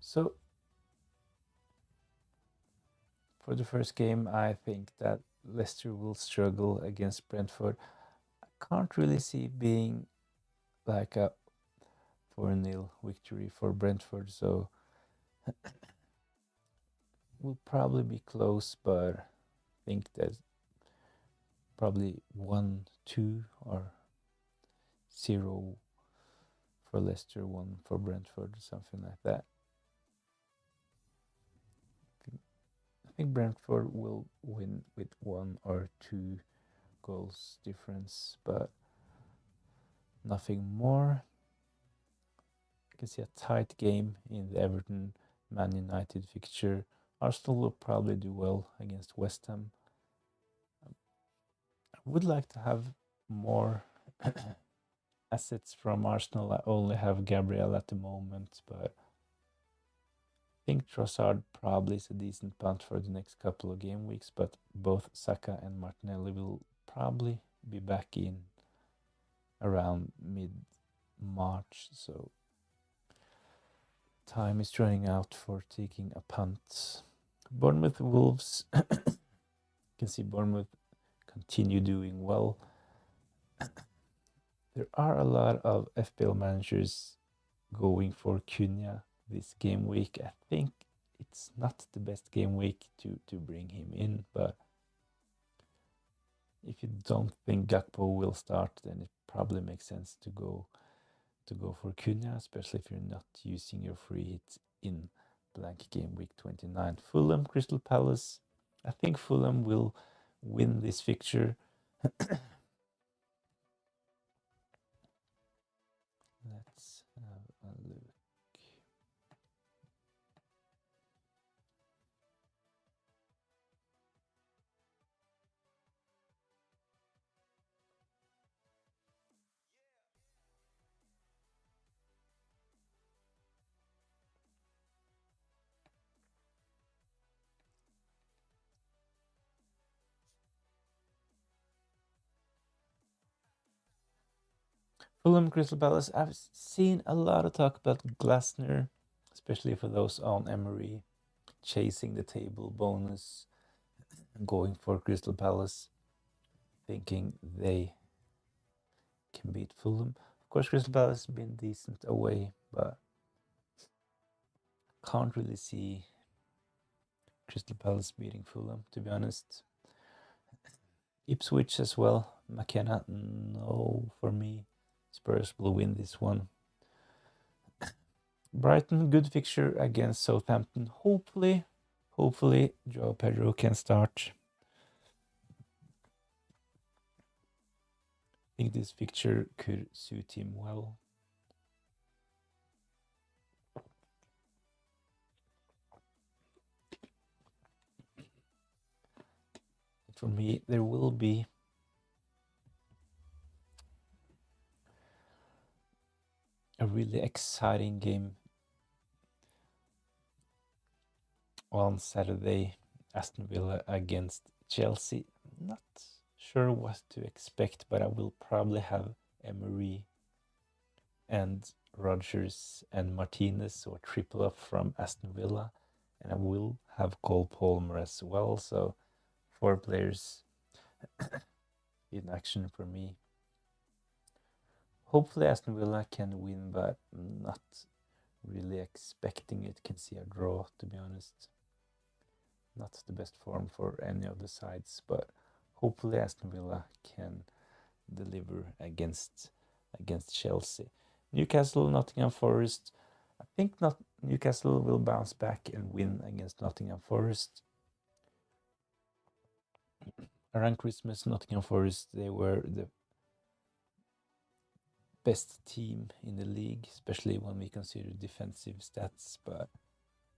So for the first game, I think that Leicester will struggle against Brentford. I can't really see it being like a 4-0 victory for Brentford, so will probably be close, but I think that probably 1-2 or 0 for Leicester, 1 for Brentford, something like that. I think Brentford will win with 1 or 2 goals difference, but nothing more. You can see a tight game in the Everton Man United fixture Arsenal will probably do well against West Ham. I would like to have more assets from Arsenal. I only have Gabriel at the moment, but I think Trossard probably is a decent punt for the next couple of game weeks, but both Saka and Martinelli will probably be back in around mid-March, so time is running out for taking a punt. Bournemouth Wolves. You can see Bournemouth continue doing well. There are a lot of FPL managers going for Cunha this game week. I think it's not the best game week to bring him in, but if you don't think Gakpo will start, then it probably makes sense to go for Cunha, especially if you're not using your free hit in blank game week 29. Fulham, Crystal Palace. I think Fulham will win this fixture. Let's have a look. Fulham, Crystal Palace. I've seen a lot of talk about Glasner, especially for those on Emery, chasing the table bonus, going for Crystal Palace, thinking they can beat Fulham. Of course, Crystal Palace has been decent away, but can't really see Crystal Palace beating Fulham, to be honest. Ipswich as well. McKenna, no for me. Spurs will win this one. Brighton, good fixture against Southampton. Hopefully, Joao Pedro can start. I think this fixture could suit him well. For me, there will be a really exciting game on Saturday. Aston Villa against Chelsea. Not sure what to expect, but I will probably have Emery and Rodgers and Martinez, or triple up from Aston Villa, and I will have Cole Palmer as well. So 4 players in action for me. Hopefully Aston Villa can win, but not really expecting it. Can see a draw, to be honest. Not the best form for any of the sides, but hopefully Aston Villa can deliver against Chelsea. Newcastle, Nottingham Forest. I think not Newcastle will bounce back and win against Nottingham Forest. Around Christmas, Nottingham Forest, they were the best team in the league, especially when we consider defensive stats. But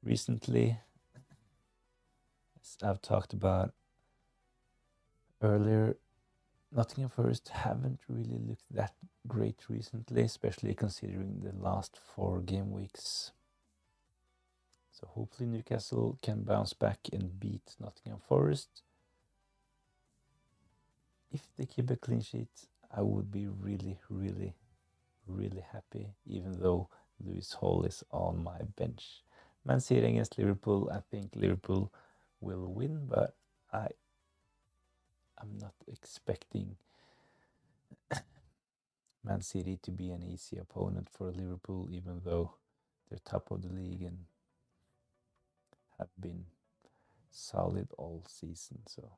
recently, as I've talked about earlier, Nottingham Forest haven't really looked that great recently, especially considering the last 4 game weeks. So hopefully Newcastle can bounce back and beat Nottingham Forest. If they keep a clean sheet, I would be really, really, really happy, even though Lewis Hall is on my bench. Man City against Liverpool. I think Liverpool will win, but I'm not expecting Man City to be an easy opponent for Liverpool, even though they're top of the league and have been solid all season. So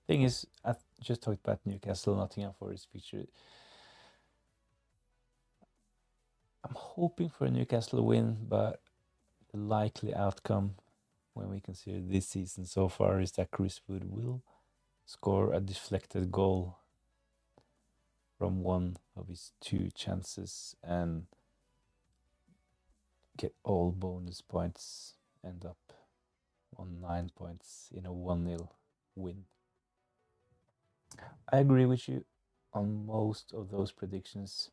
thing is, I just talked about Newcastle, Nottingham Forest feature. hoping for a Newcastle win, but the likely outcome when we consider this season so far is that Chris Wood will score a deflected goal from one of his 2 chances and get all bonus points, end up on 9 points in a 1-0 win. I agree with you on most of those predictions.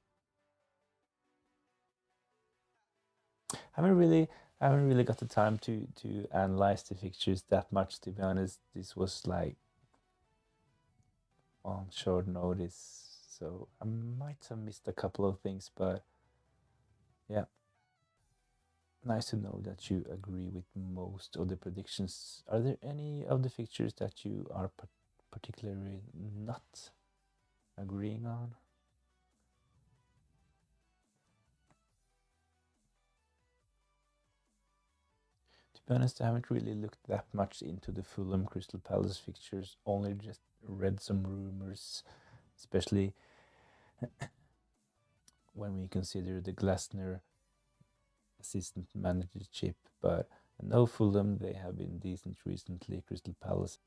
I haven't really got the time to analyze the fixtures that much, to be honest. This was like on short notice, so I might have missed a couple of things, but yeah, nice to know that you agree with most of the predictions. Are there any of the fixtures that you are particularly not agreeing on? To be honest, I haven't really looked that much into the Fulham Crystal Palace fixtures, only just read some rumors, especially when we consider the Glasner assistant managership. But I know Fulham, they have been decent recently. Crystal Palace,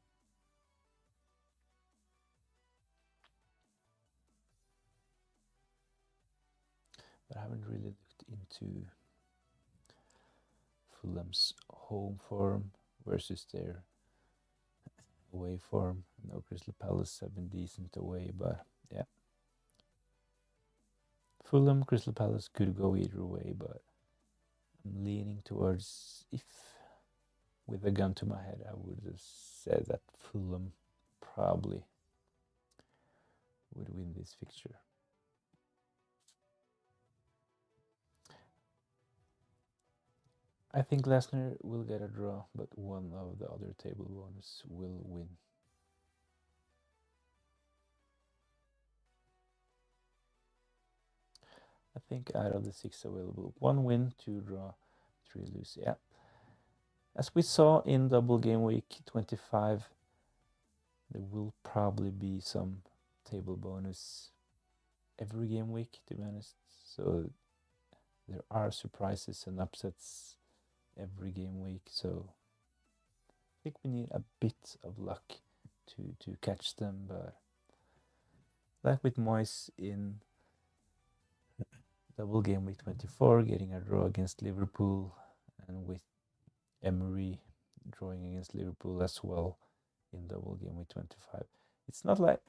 but I haven't really looked into Fulham's home form versus their away form. I know Crystal Palace have been decent away, but yeah. Fulham, Crystal Palace could go either way, but I'm leaning towards, if with a gun to my head, I would have said that Fulham probably would win this fixture. I think Lesnar will get a draw, but one of the other table bonus will win. I think out of the 6 available, 1 win, 2 draw, 3 lose. Yeah. As we saw in double game week 25, there will probably be some table bonus every game week, to be honest. So there are surprises and upsets every game week. So I think we need a bit of luck to catch them. But like with Moyes in double game week 24, getting a draw against Liverpool, and with Emery drawing against Liverpool as well in double game week 25. It's not like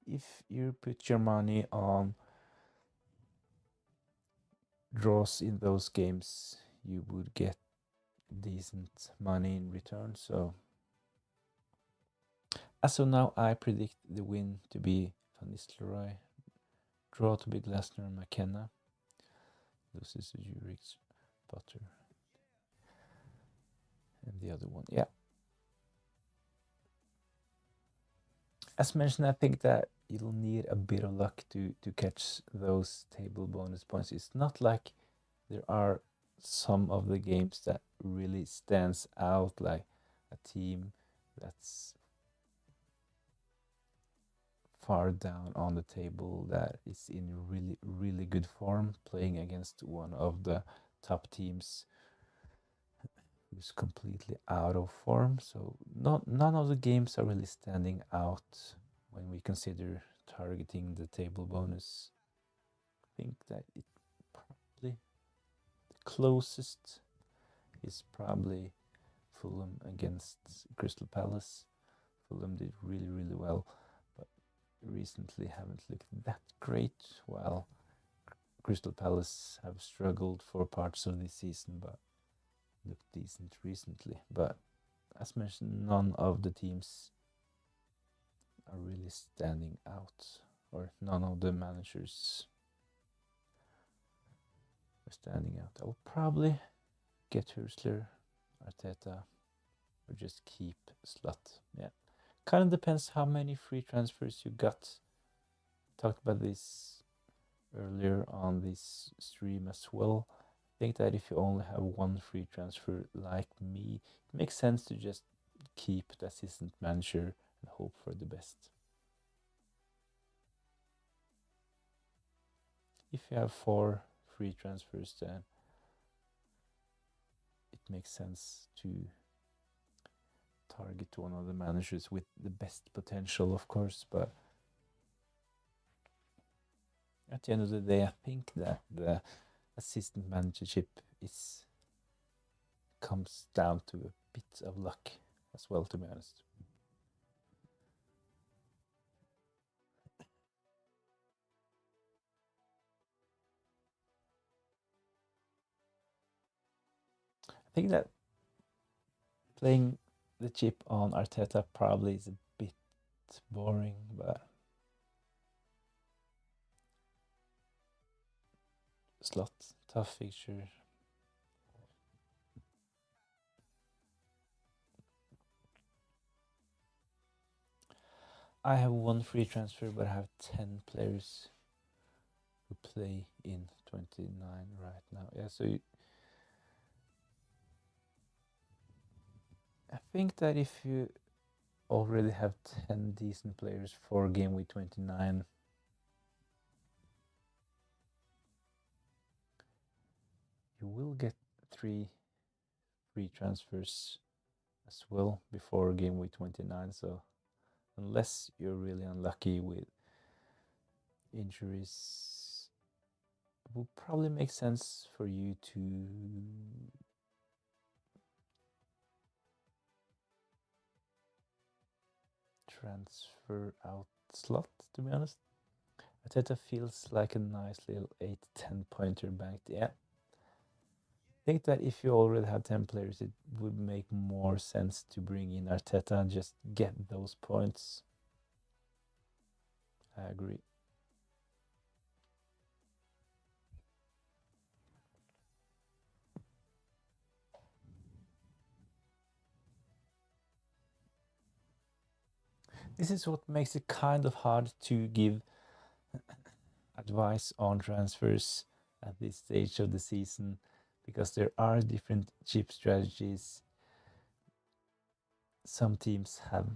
if you put your money on draws in those games, you would get decent money in return. So as of now, I predict the win to be Van Nistelrooy, draw to be Glasner and McKenna, loses to Zurich, Potter, and the other one, yeah. As mentioned, I think that you'll need a bit of luck to catch those table bonus points. It's not like there are some of the games that really stands out, like a team that's far down on the table that is in really good form, playing against one of the top teams who's completely out of form. So none of the games are really standing out when we consider targeting the table bonus. I think that it probably the closest is probably Fulham against Crystal Palace. Fulham did really well, but recently haven't looked that great, while Crystal Palace have struggled for parts of this season, but looked decent recently. But as mentioned, none of the teams are really standing out, or none of the managers are standing out. I will probably get Hursler, Arteta, or just keep Slot. Yeah, kind of depends how many free transfers you got. Talked about this earlier on this stream as well. I think that if you only have one free transfer like me, it makes sense to just keep the assistant manager and hope for the best. if you have 4 free transfers, then it makes sense to target one of the managers with the best potential, of course. But at the end of the day, I think that the assistant managership comes down to a bit of luck as well, to be honest. I think that playing the chip on Arteta probably is a bit boring, but slot, tough fixture. I have 1 free transfer, but I have 10 players who play in 29 right now. Yeah, so I think that if you already have 10 decent players for game week 29, you will get 3 free transfers as well before game week 29. So unless you're really unlucky with injuries, it will probably make sense for you to transfer out slot, to be honest. Arteta feels like a nice little 8-10 pointer banked. Yeah. I think that if you already have 10 players, it would make more sense to bring in Arteta and just get those points. I agree. This is what makes it kind of hard to give advice on transfers at this stage of the season, because there are different chip strategies. Some teams have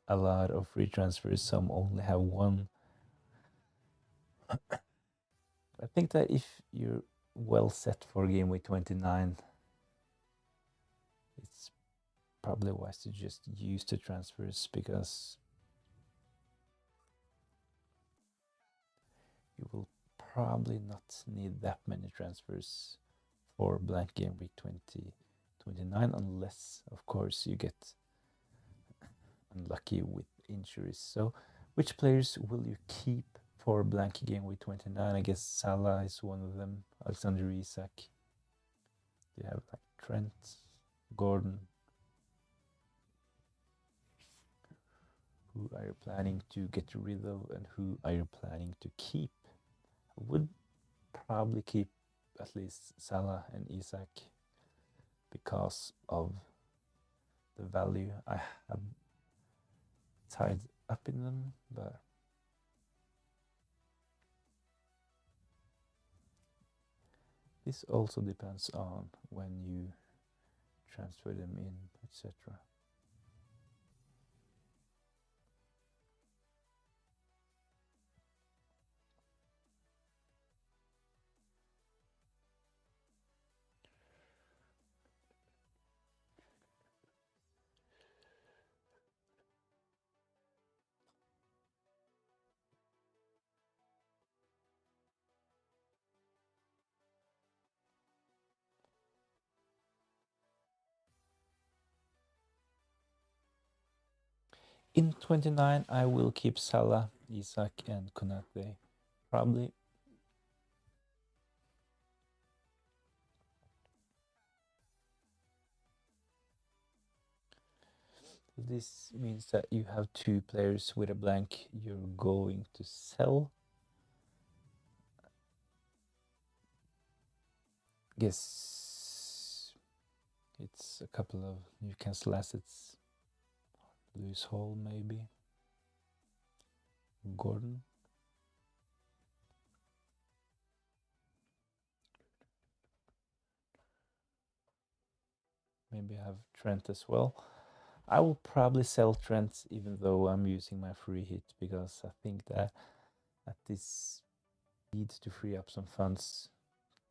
a lot of free transfers, some only have 1. I think that if you're well set for game week 29, it's probably wise to just use the transfers, because you will probably not need that many transfers for blank game week 2029, unless, of course, you get unlucky with injuries. So which players will you keep for blank game week 29? I guess Salah is one of them, Alexander Isak. You have like Trent, Gordon. Who are you planning to get rid of, and who are you planning to keep? I would probably keep at least Salah and Isak because of the value I have tied up in them, but this also depends on when you transfer them in, etc. In 29, I will keep Salah, Isak, and Konate. Probably. This means that you have 2 players with a blank you're going to sell. Guess it's a couple of Newcastle assets. Lewis Hall, maybe. Gordon. Maybe I have Trent as well. I will probably sell Trent even though I'm using my free hit, because I think that at this need to free up some funds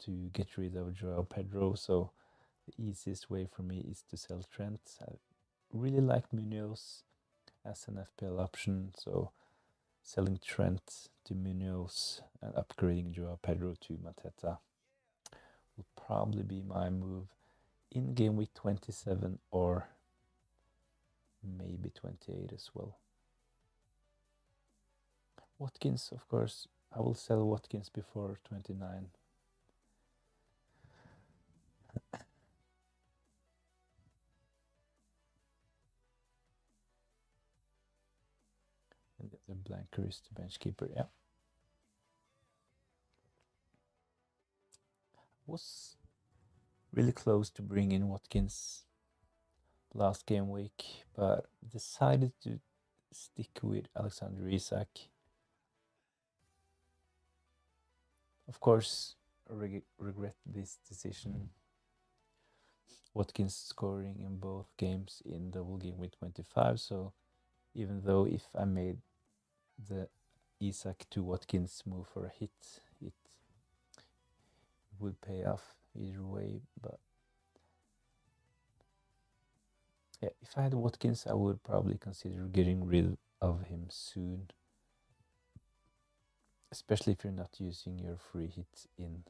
to get rid of Joao Pedro, so the easiest way for me is to sell Trent. I really like Munoz as an FPL option, so selling Trent to Munoz and upgrading Joao Pedro to Mateta will probably be my move in game week 27 or maybe 28 as well. Watkins, of course, I will sell Watkins before 29. And the other blanker is the bench keeper, yeah. Was really close to bring in Watkins last game week, but decided to stick with Alexander Isak. Of course, regret this decision. Watkins scoring in both games in double game week 25, so even though if I made the Isak to Watkins move for a hit, it would pay off either way, but yeah, if I had Watkins, I would probably consider getting rid of him soon, especially if you're not using your free hit in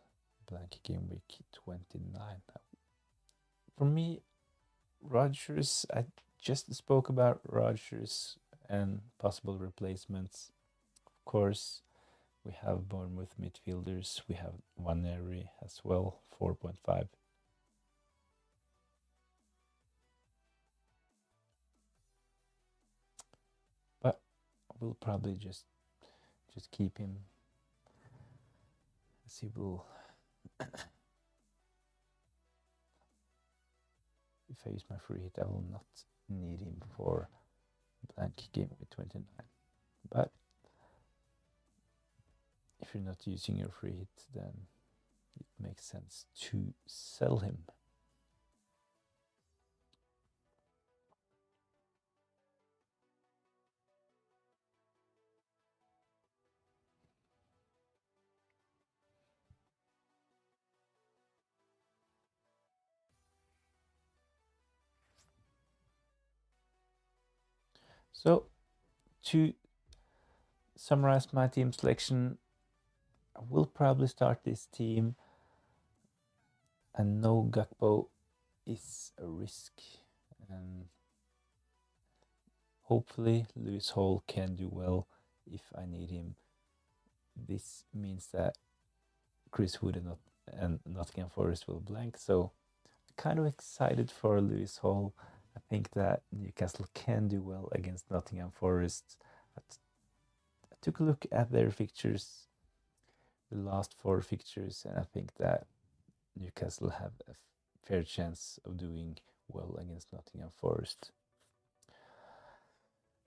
blank game week 29. For me, Rodgers, I just spoke about Rodgers and possible replacements. Of course, we have Bournemouth midfielders. We have Waneri as well, 4.5. But we'll probably just keep him. As he will. If I use my free hit, I will not need him for blank game with 29. But if you're not using your free hit, then it makes sense to sell him. So to summarize my team selection, I will probably start this team, and no Gakpo is a risk, and hopefully Lewis Hall can do well if I need him. This means that Chris Wood and Nottingham Forest will blank, so kind of excited for Lewis Hall. I think that Newcastle can do well against Nottingham Forest. I took a look at their fixtures, the last 4 fixtures, and I think that Newcastle have a fair chance of doing well against Nottingham Forest.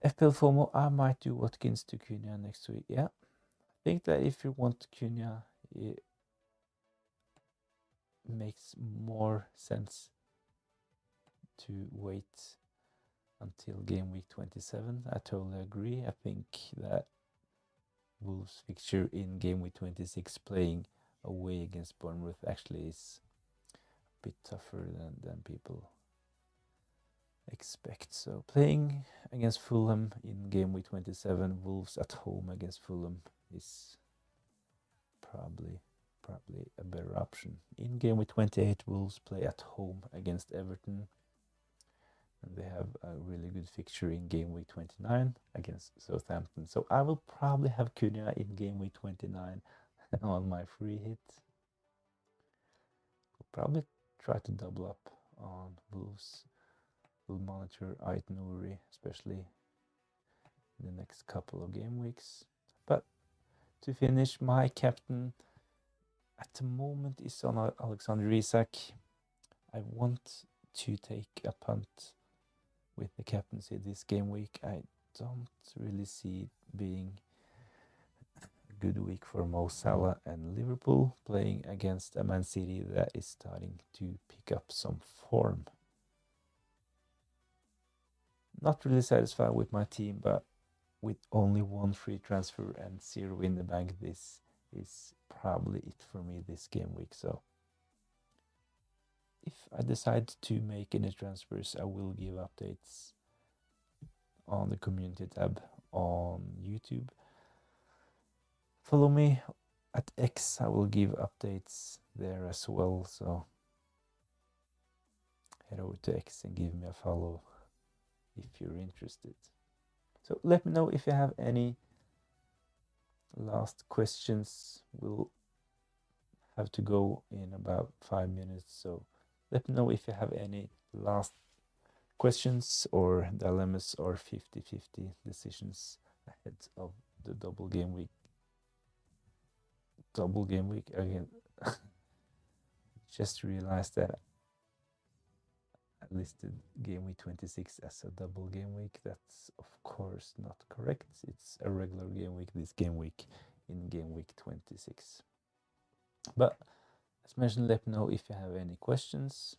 FPL FOMO, I might do Watkins to Cunha next week. Yeah, I think that if you want Cunha, it makes more sense to wait until game week 27. I totally agree. I think that Wolves fixture in game week 26 playing away against Bournemouth actually is a bit tougher than people expect. So playing against Fulham in game week 27, Wolves at home against Fulham is probably a better option. In game week 28, Wolves play at home against Everton. And they have a really good fixture in game week 29 against Southampton. So I will probably have Cunha in game week 29 on my free hit. We'll probably try to double up on Wolves. We'll monitor Ait Nouri, especially in the next couple of game weeks. But to finish, my captain at the moment is on Alexander Isak. I want to take a punt with the captaincy this game week. I don't really see it being a good week for Mo Salah and Liverpool, playing against a Man City that is starting to pick up some form. Not really satisfied with my team, but with only 1 free transfer and 0 in the bank this is probably it for me this game week. So if I decide to make any transfers, I will give updates on the community tab on YouTube. Follow me at X. I will give updates there as well. So head over to X and give me a follow if you're interested. So let me know if you have any last questions. We'll have to go in about 5 minutes. So let me know if you have any last questions or dilemmas or 50-50 decisions ahead of the double game week again. Just realized that I listed game week 26 as a double game week. That's of course not correct. It's a regular game week this game week in game week 26. But as mentioned, let me know if you have any questions.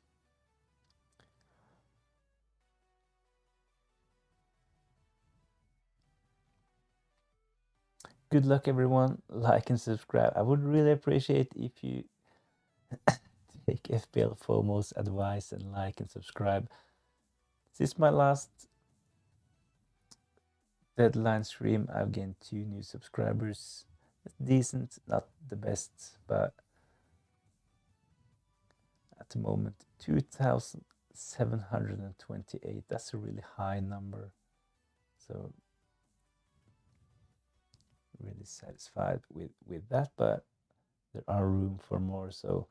Good luck, everyone. Like and subscribe. I would really appreciate if you take FPL FOMO's advice and like and subscribe. This is my last deadline stream. I've gained 2 new subscribers. It's decent, not the best, but at the moment 2,728. That's a really high number. So really satisfied with that, but there are room for more. So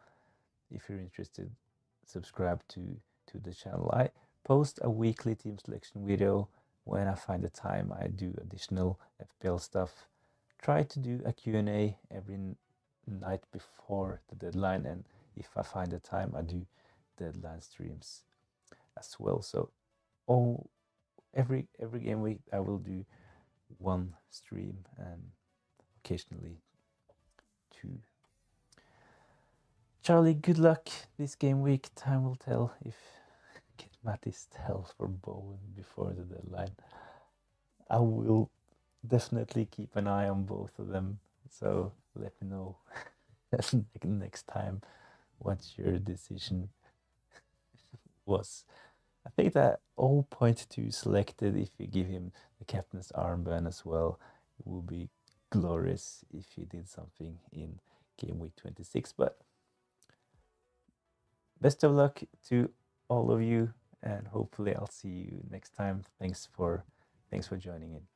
if you're interested, subscribe to the channel. I post a weekly team selection video. When I find the time, I do additional FPL stuff. Try to do a Q&A every night before the deadline, and if I find the time, I do deadline streams as well. So every game week I will do 1 stream and occasionally 2. Charlie, good luck this game week. Time will tell if get Matty's tell for Bowen before the deadline. I will definitely keep an eye on both of them. So let me know next time what your decision was. I think that 0.2 selected, if you give him the captain's armband as well, it will be glorious if he did something in game week 26. But best of luck to all of you, and hopefully I'll see you next time. Thanks for joining in.